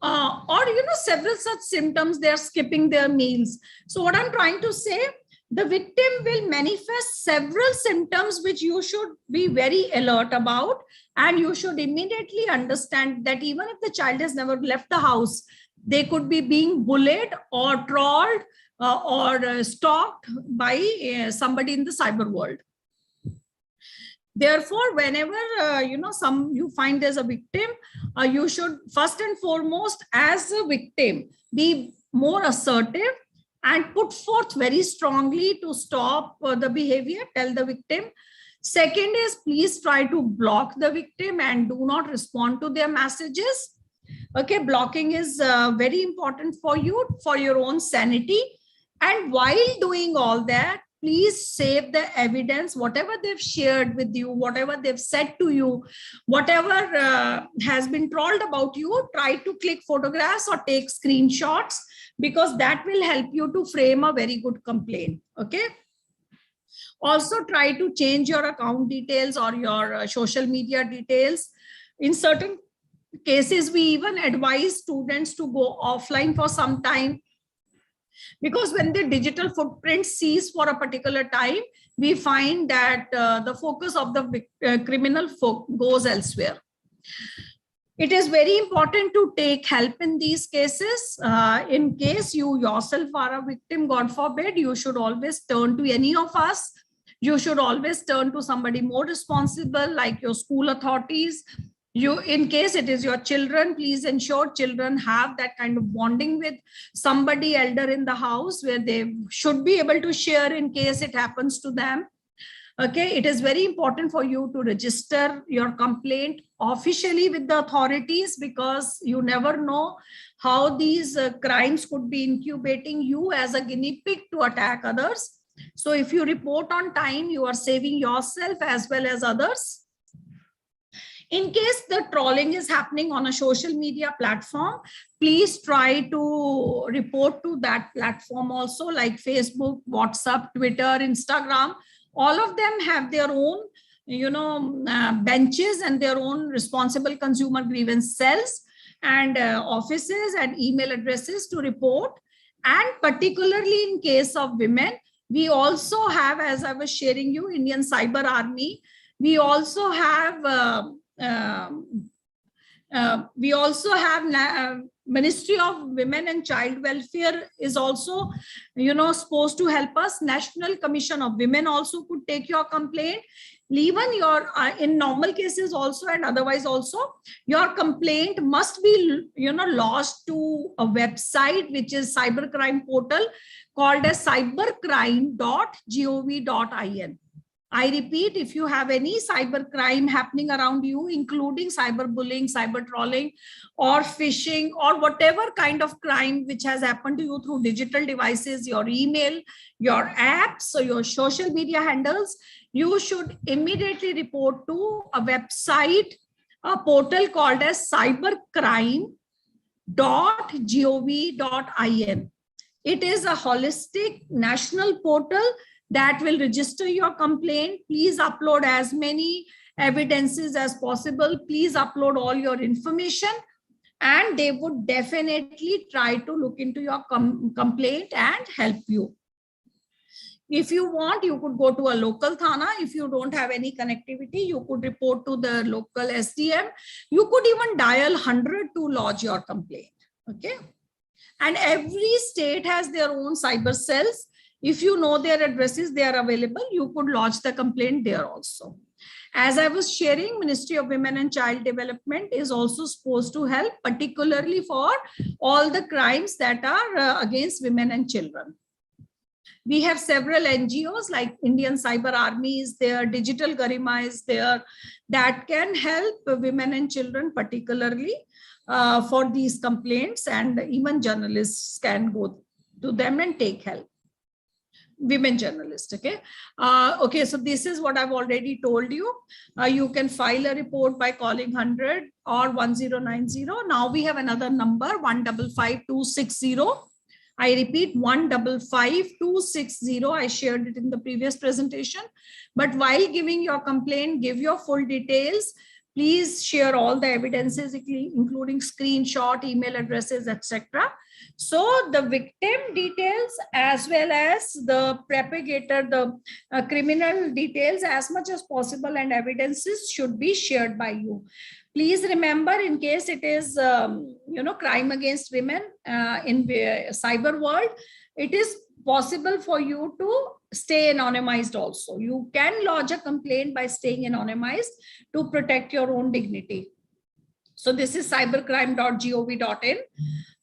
Or several such symptoms. They are skipping their meals. So what I'm trying to say, the victim will manifest several symptoms which you should be very alert about, and you should immediately understand that even if the child has never left the house, they could be being bullied or trolled or stalked by somebody in the cyber world. Therefore, whenever you find there's a victim, you should first and foremost, as a victim, be more assertive and put forth very strongly to stop the behavior. Tell the victim. Second is, please try to block the victim and do not respond to their messages. Okay, blocking is very important for you, for your own sanity. And while doing all that, please save the evidence, whatever they've shared with you, whatever they've said to you, whatever has been trolled about you, try to click photographs or take screenshots, because that will help you to frame a very good complaint. Okay. Also try to change your account details or your social media details. In certain cases, we even advise students to go offline for some time, because when the digital footprint cease for a particular time, we find that the focus of the criminal goes elsewhere. It is very important to take help in these cases. In case you yourself are a victim, God forbid, you should always turn to any of us. You should always turn to somebody more responsible, like your school authorities. In case it is your children, please ensure children have that kind of bonding with somebody elder in the house where they should be able to share in case it happens to them. Okay, it is very important for you to register your complaint officially with the authorities, because you never know how these crimes could be incubating you as a guinea pig to attack others. So if you report on time, you are saving yourself as well as others. In case the trolling is happening on a social media platform, please try to report to that platform also, like Facebook, WhatsApp, Twitter, Instagram. All of them have their own, benches and their own responsible consumer grievance cells and offices and email addresses to report. And particularly in case of women, we also have, as I was sharing you, Indian Cyber Army. We also have Ministry of Women and Child Welfare is also, supposed to help us. National Commission of Women also could take your complaint. Even your, in normal cases also and otherwise also, your complaint must be, lodged to a website, which is cybercrime portal called as cybercrime.gov.in. I repeat, if you have any cyber crime happening around you, including cyberbullying, cyber trolling, or phishing, or whatever kind of crime which has happened to you through digital devices, your email, your apps, or your social media handles, you should immediately report to a website, a portal called as cybercrime.gov.in. It is a holistic national portal that will register your complaint. Please upload as many evidences as possible. Please upload all your information, and they would definitely try to look into your complaint and help you. If you want, you could go to a local thana. If you don't have any connectivity, you could report to the local SDM. You could even dial 100 to lodge your complaint. Okay. And every state has their own cyber cells. If you know their addresses, they are available. You could lodge the complaint there also. As I was sharing, Ministry of Women and Child Development is also supposed to help, particularly for all the crimes that are against women and children. We have several NGOs like Indian Cyber Army is there, Digital Garima is there, that can help women and children particularly. for these complaints, and even journalists can go to them and take help. Women journalists. Okay. Okay. So this is what I've already told you. You can file a report by calling 100 or 1090. Now we have another number, 1555260. I repeat, 1555260. I shared it in the previous presentation. But while giving your complaint, give your full details. Please share all the evidences, including screenshot, email addresses, etc. So the victim details as well as the propagator, the criminal details as much as possible, and evidences should be shared by you. Please remember, in case it is, crime against women in the cyber world, it is possible for you to stay anonymized also. You can lodge a complaint by staying anonymized to protect your own dignity. So this is cybercrime.gov.in.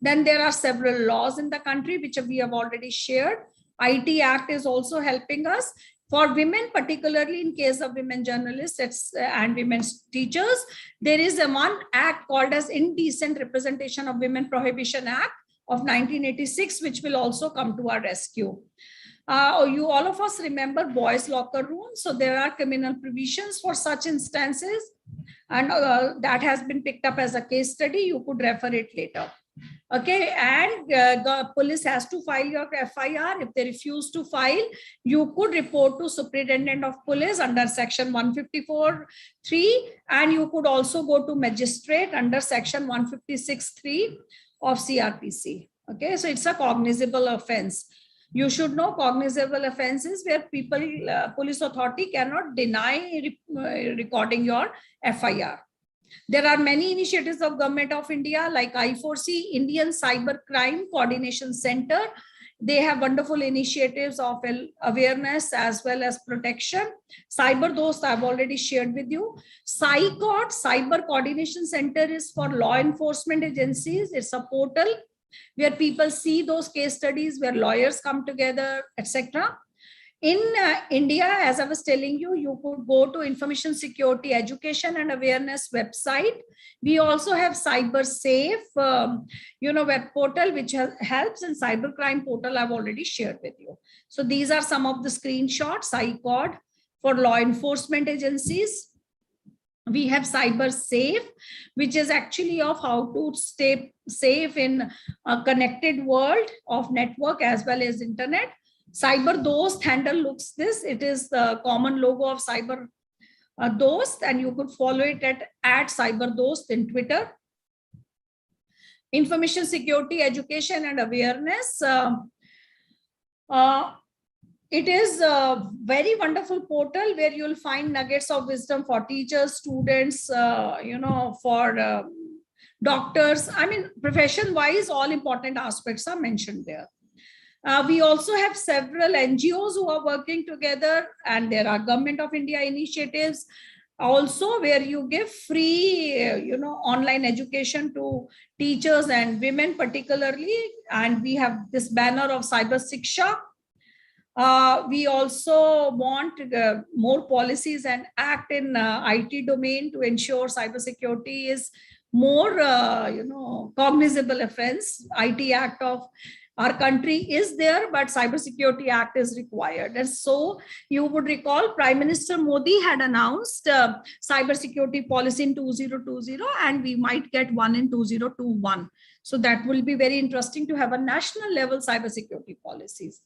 Then there are several laws in the country, which we have already shared. IT Act is also helping us. For women, particularly in case of women journalists and women teachers, there is one act called as Indecent Representation of Women Prohibition Act of 1986, which will also come to our rescue. You all of us remember boys' locker rooms. So there are criminal provisions for such instances, and that has been picked up as a case study. You could refer it later. Okay, and the police has to file your FIR. If they refuse to file, you could report to Superintendent of Police under section 154(3), and you could also go to magistrate under section 156(3) of CRPC. Okay, so it's a cognizable offense. You should know cognizable offenses where people, police authority cannot deny recording your FIR. There are many initiatives of Government of India like I4C, Indian Cyber Crime Coordination Center. They have wonderful initiatives of awareness as well as protection. Cyber Dost I've already shared with you. CyCOD, Cyber Coordination Center, is for law enforcement agencies. It's a portal where people see those case studies, where lawyers come together, etc. In India, as I was telling you, you could go to Information Security Education and Awareness website. We also have Cyber Safe, web portal, which helps, in cybercrime portal I've already shared with you. So these are some of the screenshots. CyCOD for law enforcement agencies. We have Cyber Safe, which is actually of how to stay safe in a connected world of network as well as internet. Cyber Dost handle looks this. It is the common logo of Cyber Dost, and you could follow it at Cyber Dost in Twitter. Information Security Education and Awareness. It is a very wonderful portal where you'll find nuggets of wisdom for teachers, students, for doctors. I mean, profession-wise, all important aspects are mentioned there. We also have several NGOs who are working together, and there are Government of India initiatives also where you give free, online education to teachers and women particularly. And we have this banner of Cyber Siksha. We also want more policies and act in IT domain to ensure cybersecurity is more, cognizable offense. IT Act of our country is there, but Cybersecurity Act is required. And so you would recall Prime Minister Modi had announced cybersecurity policy in 2020, and we might get one in 2021. So that will be very interesting to have a national level cybersecurity policies.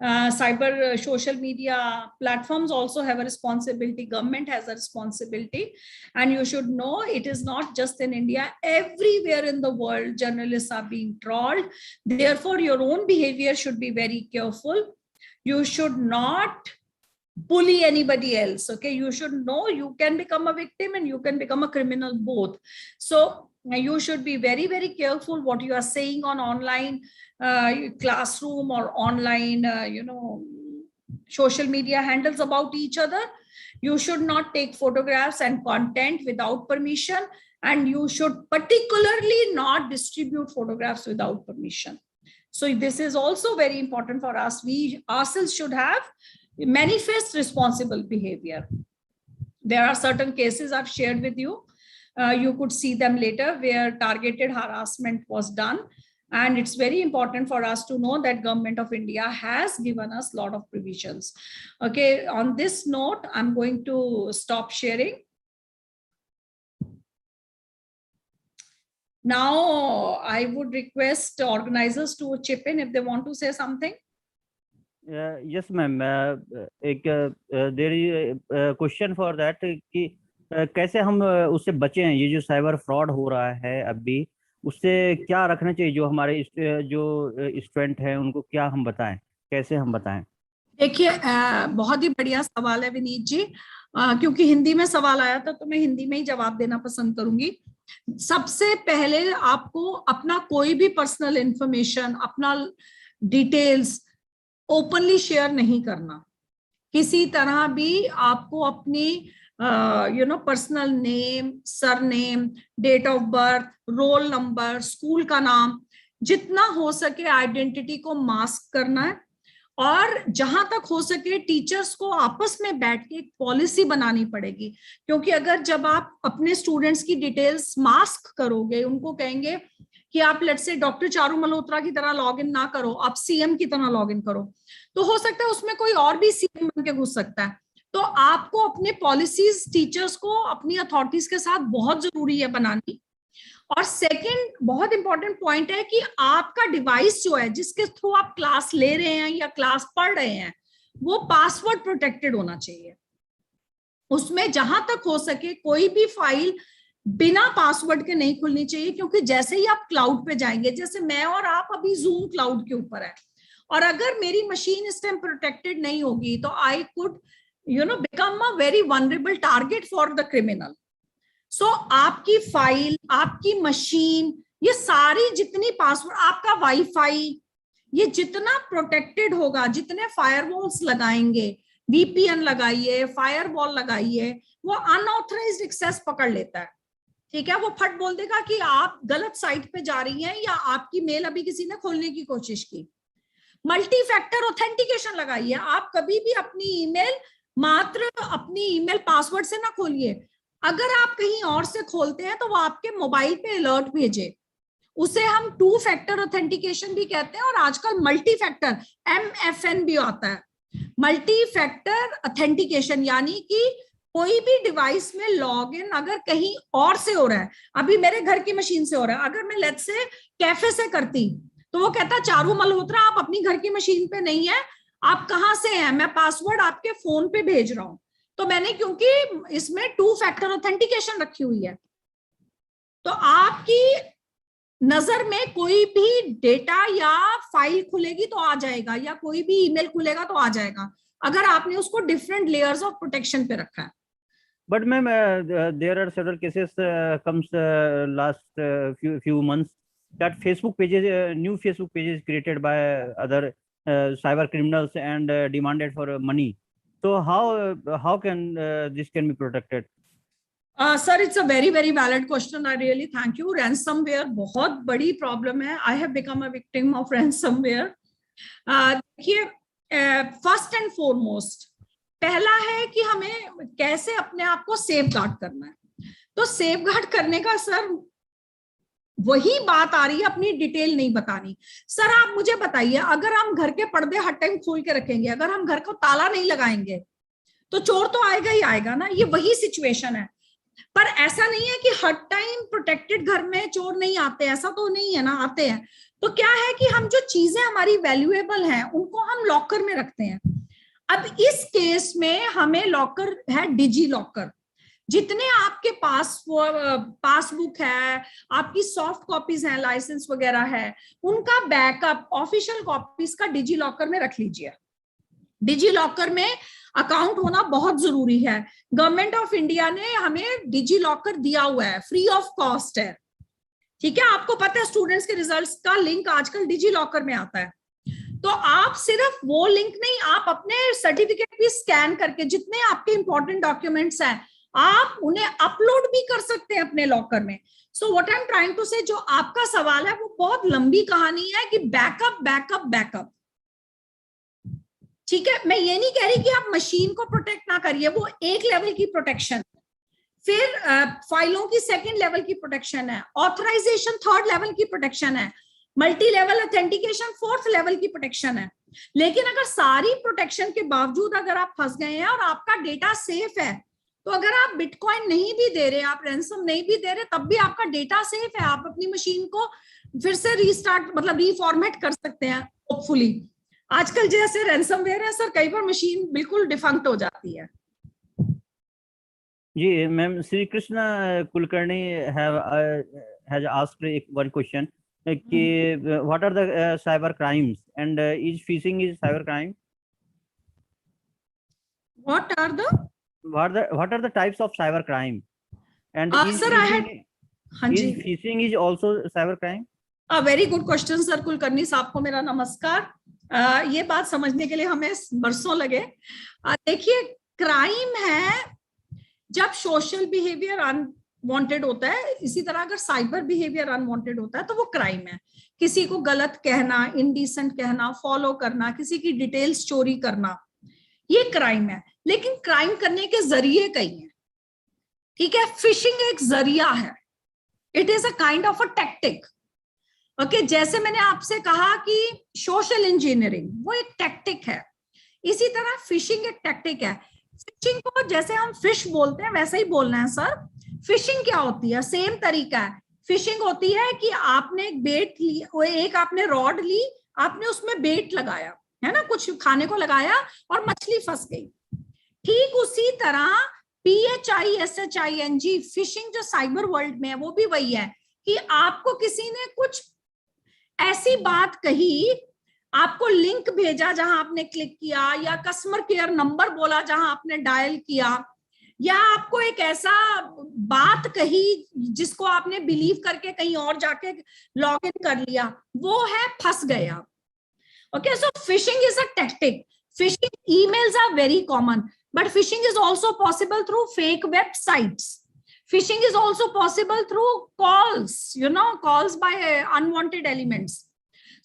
Cyber social media platforms also have a responsibility. Government has a responsibility, and you should know it is not just in India. Everywhere in the world, journalists are being trolled. Therefore, your own behavior should be very careful. You should not bully anybody else. Okay, you should know you can become a victim and you can become a criminal both. So you should be very, very careful what you are saying on online classroom or online, social media handles about each other. You should not take photographs and content without permission, and you should particularly not distribute photographs without permission. So this is also very important for us. We ourselves should have manifest responsible behavior. There are certain cases I've shared with you. You could see them later where targeted harassment was done. And it's very important for us to know that Government of India has given us a lot of provisions. Okay, on this note, I'm going to stop sharing. Now, I would request organizers to chip in if they want to say something. Yes, ma'am. There is a question for that कि कैसे हम उससे बचे हैं, ये जो cyber fraud हो रहा है अभी, उससे क्या रखना चाहिए, जो हमारे जो स्टूडेंट हैं उनको क्या हम बताएं, कैसे हम बताएं? देखिए, बहुत ही बढ़िया सवाल है विनीत जी। क्योंकि हिंदी में सवाल आया था तो मैं हिंदी में ही जवाब देना पसंद करूंगी। सबसे पहले आपको अपना कोई भी पर्सनल इंफॉर्मेशन, अपना डिटेल्स ओपनली शेयर नहीं करना। किसी तरह भी आपको अपनी personal name, surname, date of birth, roll number, school का नाम, जितना हो सके आइडेंटिटी को मास्क करना है। और जहां तक हो सके टीचर्स को आपस में बैठ के एक पॉलिसी बनानी पड़ेगी, क्योंकि अगर जब आप अपने स्टूडेंट्स की डिटेल्स मास्क करोगे, उनको कहेंगे कि आप let's say doctor Charu Malhotra की तरह लॉगिन ना करो, आप सीएम की तरह लॉगिन करो, तो हो सकता है उसमें कोई और भी सीएम बन के घुस सकता है। तो आपको अपने पॉलिसीज टीचर्स को अपनी अथॉरिटीज के साथ बहुत जरूरी है बनानी। और सेकंड बहुत इंपॉर्टेंट पॉइंट है कि आपका डिवाइस जो है, जिसके थ्रू आप क्लास ले रहे हैं या क्लास पढ़ रहे हैं, वो पासवर्ड प्रोटेक्टेड होना चाहिए। उसमें जहां तक हो सके कोई भी फाइल बिना पासवर्ड के नहीं खुलनी चाहिए, क्योंकि जैसे ही आप क्लाउड पे जाएंगे, जैसे मैं और आप अभी जूम क्लाउड के ऊपर है, और अगर मेरी मशीन इस टाइम प्रोटेक्टेड नहीं होगी तो I could become a very vulnerable target for the criminal. So आपकी फाइल, आपकी मशीन, ये सारी जितनी पासवर्ड, आपका वाईफाई, ये जितना प्रोटेक्टेड होगा, जितने फायरवॉल्स लगाएंगे, वीपीएन लगाइए, फायरवॉल लगाइए, वो अनऑथराइज्ड एक्सेस पकड़ लेता है। ठीक है, वो फट बोल देगा कि आप गलत साइट पे जा रही हैं या आपकी मेल अभी किसी ने खोलने की कोशिश की। मल्टी फैक्टर ऑथेंटिकेशन लगाइए। आप कभी भी अपनी ईमेल मात्र अपनी ईमेल पासवर्ड से ना खोलिए। अगर आप कहीं और से खोलते हैं तो वो आपके मोबाइल पे अलर्ट भेजे, उसे हम 2 फैक्टर ऑथेंटिकेशन भी कहते हैं। और आजकल मल्टी फैक्टर MFN भी आता है, मल्टी फैक्टर ऑथेंटिकेशन, यानी कि कोई भी डिवाइस में लॉगिन अगर कहीं और से हो रहा है, अभी मेरे घर की मशीन से हो रहा है, अगर मैं लेट्स से कैफे से करती तो वो कहता चारू मल्होत्रा आप अपनी घर की मशीन पे नहीं है, आप कहां से हैं, मैं पासवर्ड आपके फोन पे भेज रहा हूं। तो मैंने क्योंकि इसमें 2 फैक्टर ऑथेंटिकेशन रखी हुई है, तो आपकी नजर में कोई भी डेटा या फाइल खुलेगी तो आ जाएगा, या कोई भी ईमेल खुलेगा तो आ जाएगा, अगर आपने उसको डिफरेंट लेयर्स ऑफ प्रोटेक्शन पे रखा है। But ma'am, there are several cases comes last few months that Facebook pages, new Facebook pages created by other cyber criminals and demanded for money. So how can this can be protected? Sir, it's a very valid question. I really thank you. Ransomware बहुत बड़ी problem है. I have become a victim of ransomware. देखिए, first and foremost पहला है कि हमें कैसे अपने आप को सेफ गार्ड करना है। तो सेफ गार्ड करने का सर वही बात आ रही है, अपनी डिटेल नहीं बतानी। सर आप मुझे बताइए, अगर हम घर के पर्दे हर टाइम खोल के रखेंगे, अगर हम घर को ताला नहीं लगाएंगे, तो चोर तो आएगा ही आएगा ना। ये वही सिचुएशन है। पर ऐसा नहीं है कि हर टाइम प्रोटेक्टेड घर में चोर नहीं आते, ऐसा तो नहीं है ना, आते हैं। तो क्या है कि हम जो चीजें हमारी वैल्यूएबल हैं उनको हम लॉकर में रखते हैं। अब इस केस में हमें लॉकर है डिजी लॉकर। जितने आपके पासबुक है, आपकी सॉफ्ट कॉपीज हैं, लाइसेंस वगैरह है, उनका बैकअप ऑफिशियल कॉपीज का डिजी लॉकर में रख लीजिए। डिजी लॉकर में अकाउंट होना बहुत जरूरी है। गवर्नमेंट ऑफ इंडिया ने हमें डिजी लॉकर दिया हुआ है, फ्री ऑफ कॉस्ट है। ठीक है, आपको पता है स्टूडेंट्स के रिजल्ट्स का लिंक आजकल डिजी लॉकर में आता है। तो आप सिर्फ वो लिंक नहीं, आप अपने सर्टिफिकेट भी स्कैन करके जितने आपके इंपॉर्टेंट डॉक्यूमेंट्स हैं आप उन्हें अपलोड भी कर सकते हैं अपने लॉकर में। So what I am trying to say, जो आपका सवाल है वो बहुत लंबी कहानी है कि बैकअप बैकअप बैकअप। ठीक है, मैं ये नहीं कह रही कि आप मशीन को प्रोटेक्ट ना करिए, वो एक लेवल की प्रोटेक्शन। फिर फाइलों की सेकंड लेवल की प्रोटेक्शन है, ऑथराइजेशन थर्ड लेवल की प्रोटेक्शन है, multi level authentication fourth level की प्रोटेक्शन है। लेकिन अगर सारी प्रोटेक्शन के बावजूद अगर आप फंस गए हैं और आपका डेटा सेफ है, तो अगर आप बिटकॉइन नहीं भी दे रहे, आप रैंसम नहीं भी दे रहे, तब भी आपका डेटा सेफ है, आप अपनी मशीन को फिर से रीस्टार्ट मतलब रीफॉर्मेट कर सकते हैं होपफुली। आजकल जैसे रैंसमवेयर है सर, कई बार मशीन बिल्कुल डिफंक्ट हो जाती है। जी ma'am, Shri Krishna Kulkarni has asked one question कि what are the cyber crimes and is phishing is cyber crime? What are the what are the types of cyber crime and is sir, I had हाँ जी, phishing is also cyber crime? Very good question sir Kulkarni साहब को मेरा नमस्कार। ये बात समझने के लिए हमें बरसों लगे। देखिए, क्राइम है जब सोशल बिहेवियर अनवांटेड होता है, इसी तरह अगर साइबर बिहेवियर अनवांटेड होता है तो वो क्राइम है। किसी को गलत कहना, इनडिसेंट कहना, फॉलो करना, किसी की डिटेल्स चोरी करना, ये क्राइम है। लेकिन क्राइम करने के जरिए कई हैं, ठीक है। फिशिंग एक जरिया है, it is a kind of a tactic. Okay, जैसे मैंने आपसे कहा कि सोशल इंजीनियरिंग वो एक टैक्टिक है, इसी तरह फिशिंग एक टैक्टिक है। फिशिंग को जैसे हम फिश बोलते हैं वैसे ही बोलना है सर। फिशिंग क्या होती है, सेम तरीका है। फिशिंग होती है कि आपने एक बेट ली, एक आपने रॉड ली, आपने उसमें बेट लगाया है ना, कुछ खाने को लगाया और मछली फंस गई। ठीक उसी तरह PHISHING फिशिंग जो साइबर वर्ल्ड में है वो भी वही है कि आपको किसी ने कुछ ऐसी बात कही, आपको लिंक भेजा जहां आपने क्लिक किया, या कस्टमर केयर नंबर बोला जहां आपने डायल किया, या आपको एक ऐसा बात कही जिसको आपने बिलीव करके कहीं और जाके लॉग इन कर लिया, वो है फंस गया। Okay, so fishing is a tactic. Fishing emails are very common, but phishing is also possible through fake websites. Phishing is also possible through calls, calls by unwanted elements.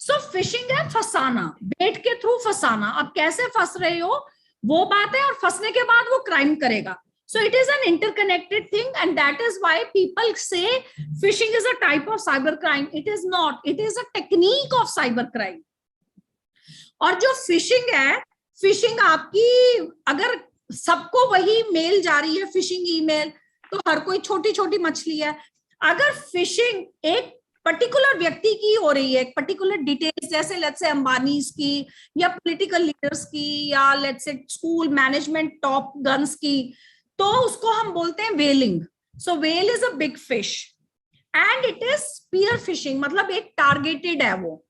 So phishing है फंसाना, बेट के through फंसाना। अब कैसे फंस रहे हो वो बात है, और फंसने के बाद वो क्राइम करेगा। So it is an interconnected thing, and that is why people say phishing is a type of cyber crime. It is not. It is a technique of cyber crime. और जो फिशिंग है, fishing आपकी अगर सबको वही mail जा रही है, फिशिंग ईमेल, तो हर कोई छोटी छोटी मछली है। अगर फिशिंग एक पर्टिकुलर व्यक्ति की हो रही है, एक पर्टिकुलर डिटेल्स, जैसे लेट्स से अंबानीज की, या पॉलिटिकल लीडर्स की, या let's say school management top guns की, तो उसको हम बोलते हैं whaling. So whale is a big fish and it is spear phishing, मतलब एक टारगेटेड है वो।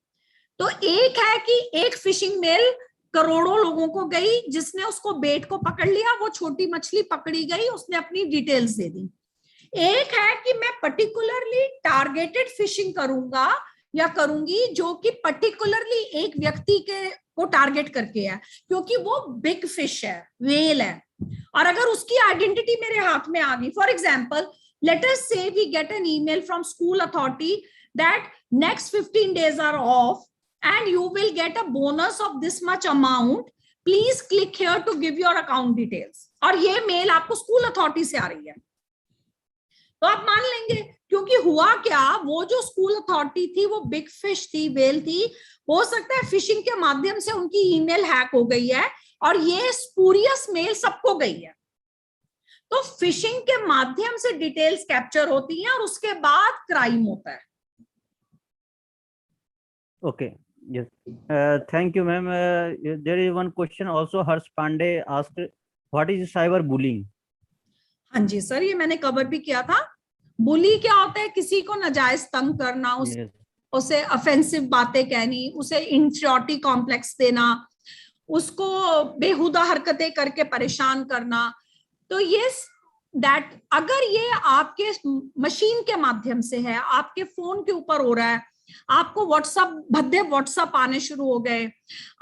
तो एक है कि एक फिशिंग मेल करोड़ों लोगों को गई, जिसने उसको बेट को पकड़ लिया, वो छोटी मछली पकड़ी गई, उसने अपनी डिटेल्स दे दी। एक है कि मैं पर्टिकुलरली टारगेटेड फिशिंग करूंगा या करूंगी, जो कि पर्टिकुलरली एक व्यक्ति के को टारगेट करके है, क्योंकि वो बिग फिश है, वेल है, और अगर उसकी आइडेंटिटी मेरे हाथ में आ गई। For example, let us say we get an email from school authority that next 15 days are off and you will get a bonus of this much amount, please click here to give your account details, और ये mail आपको school authority से आ रही है, तो आप मान लेंगे। क्योंकि हुआ क्या, वो जो स्कूल अथॉरिटी थी वो बिग फिश थी, वेल थी। हो सकता है फिशिंग के माध्यम से उनकी ईमेल हैक हो गई है और ये स्पूरियस मेल सबको गई है। तो फिशिंग के माध्यम से डिटेल्स कैप्चर होती हैं और उसके बाद क्राइम होता है। Okay, yes. Thank you, ma'am. There is one question also. Harsh Pandey asked, "What is cyberbullying?" हाँ जी सर, ये मैंने कवर भी किया था। बुली क्या होता है, किसी को नाजायज तंग करना, उसे ऑफेंसिव बातें कहनी, उसे इंफीरियरिटी कॉम्प्लेक्स देना, उसको बेहुदा हरकतें करके परेशान करना। तो ये दैट अगर ये आपके मशीन के माध्यम से है, आपके फोन के ऊपर हो रहा है, आपको भद्दे व्हाट्सएप आने शुरू हो गए,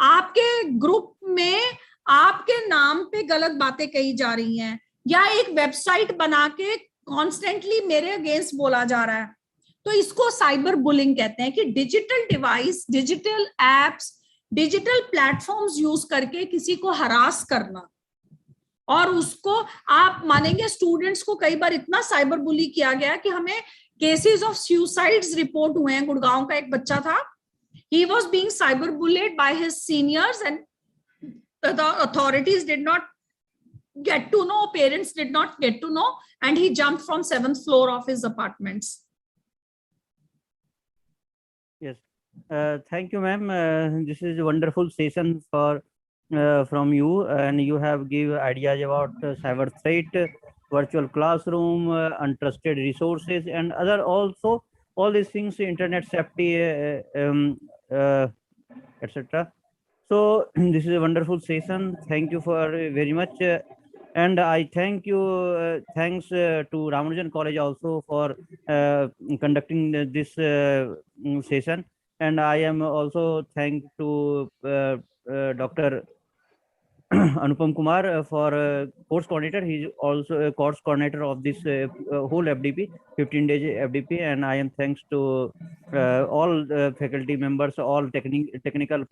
आपके ग्रुप में आपके नाम पे गलत बातें कही जा रही हैं, या एक वेबसाइट बना के कॉन्स्टेंटली मेरे अगेंस्ट बोला जा रहा है, तो इसको साइबर बुलिंग कहते हैं। कि digital device, digital apps, digital platforms use करके किसी को हरास करना और उसको आप मानेंगे स्टूडेंट्स को कई बार इतना साइबर बुली किया गया कि हमें केसेस ऑफ सुसाइड्स रिपोर्ट हुए हैं। गुड़गांव का एक बच्चा था, he was being cyber bullied by his seniors and the authorities did not get to know, parents did not get to know, and he jumped from 7th floor of his apartments. Yes, thank you, ma'am. This is a wonderful session for from you, and you have give ideas about cyber threat, virtual classroom, untrusted resources, and other also all these things, internet safety, etc. So this is a wonderful session. Thank you for very much. And I thank you, thanks to Ramanujan College also for conducting this session. And I am also thank to Dr. Anupam Kumar for course coordinator. He is also a course coordinator of this whole FDP, 15 days FDP. And I am thanks to all faculty members, all technical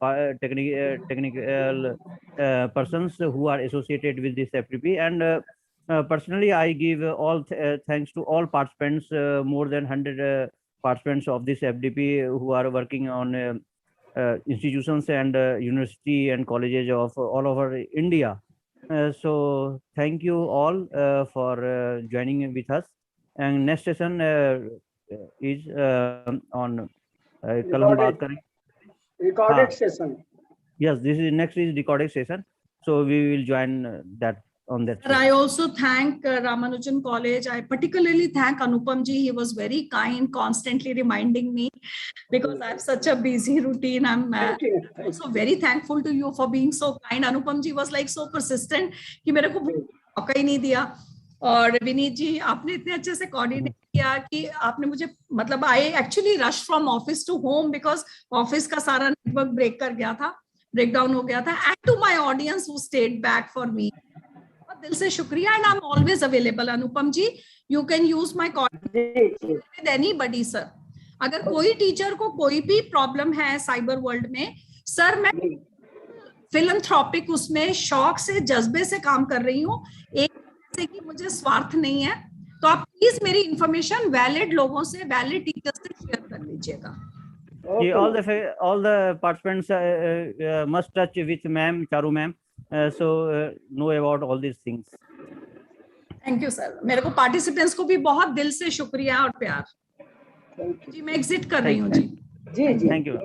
persons who are associated with this FDP. And personally, I give all thanks to all participants, more than 100 participants of this FDP who are working on institutions and university and colleges of all over India. So thank you all for joining with us. And next session is on कल हम बात करेंगे recorded session. Yes, this is next is recorded session. So we will join that on that. Sir, I also thank Ramanujan College. I particularly thank Anupam ji. He was very kind, constantly reminding me because I have such a busy routine. I'm also very thankful to you for being so kind. Anupam ji was like so persistent कि मेरे को मौका ही नहीं दिया. और विनीत जी, आपने इतने अच्छे से कोऑर्डिनेट किया कि आपने मुझे मतलब I actually rush from office to home because office का सारा नेटवर्क ब्रेक कर गया था, ब्रेक डाउन हो गया था. And to my audience who stayed back for me, बहुत दिल से शुक्रिया. And I am always available. Anupam ji, you can use my contact with anybody sir. अगर कोई टीचर को कोई भी प्रॉब्लम है साइबर वर्ल्ड में, सर मैं फिलैंथ्रोपिक उसमें शौक से जज्बे से काम कर रही हूँ, एक से कि मुझे स्वार्थ नहीं है. तो आप प्लीज मेरी इंफॉर्मेशन वैलिड लोगों से, वैलिड टीचर्स से शेयर कर लीजिएगा. All the participants must touch with ma'am Charu ma'am, so know about all these things. Thank you sir. मेरे को पार्टिसिपेंट्स को भी बहुत दिल से शुक्रिया और प्यार. जी मैं एग्जिट कर रही हूँ जी. जी Thank you.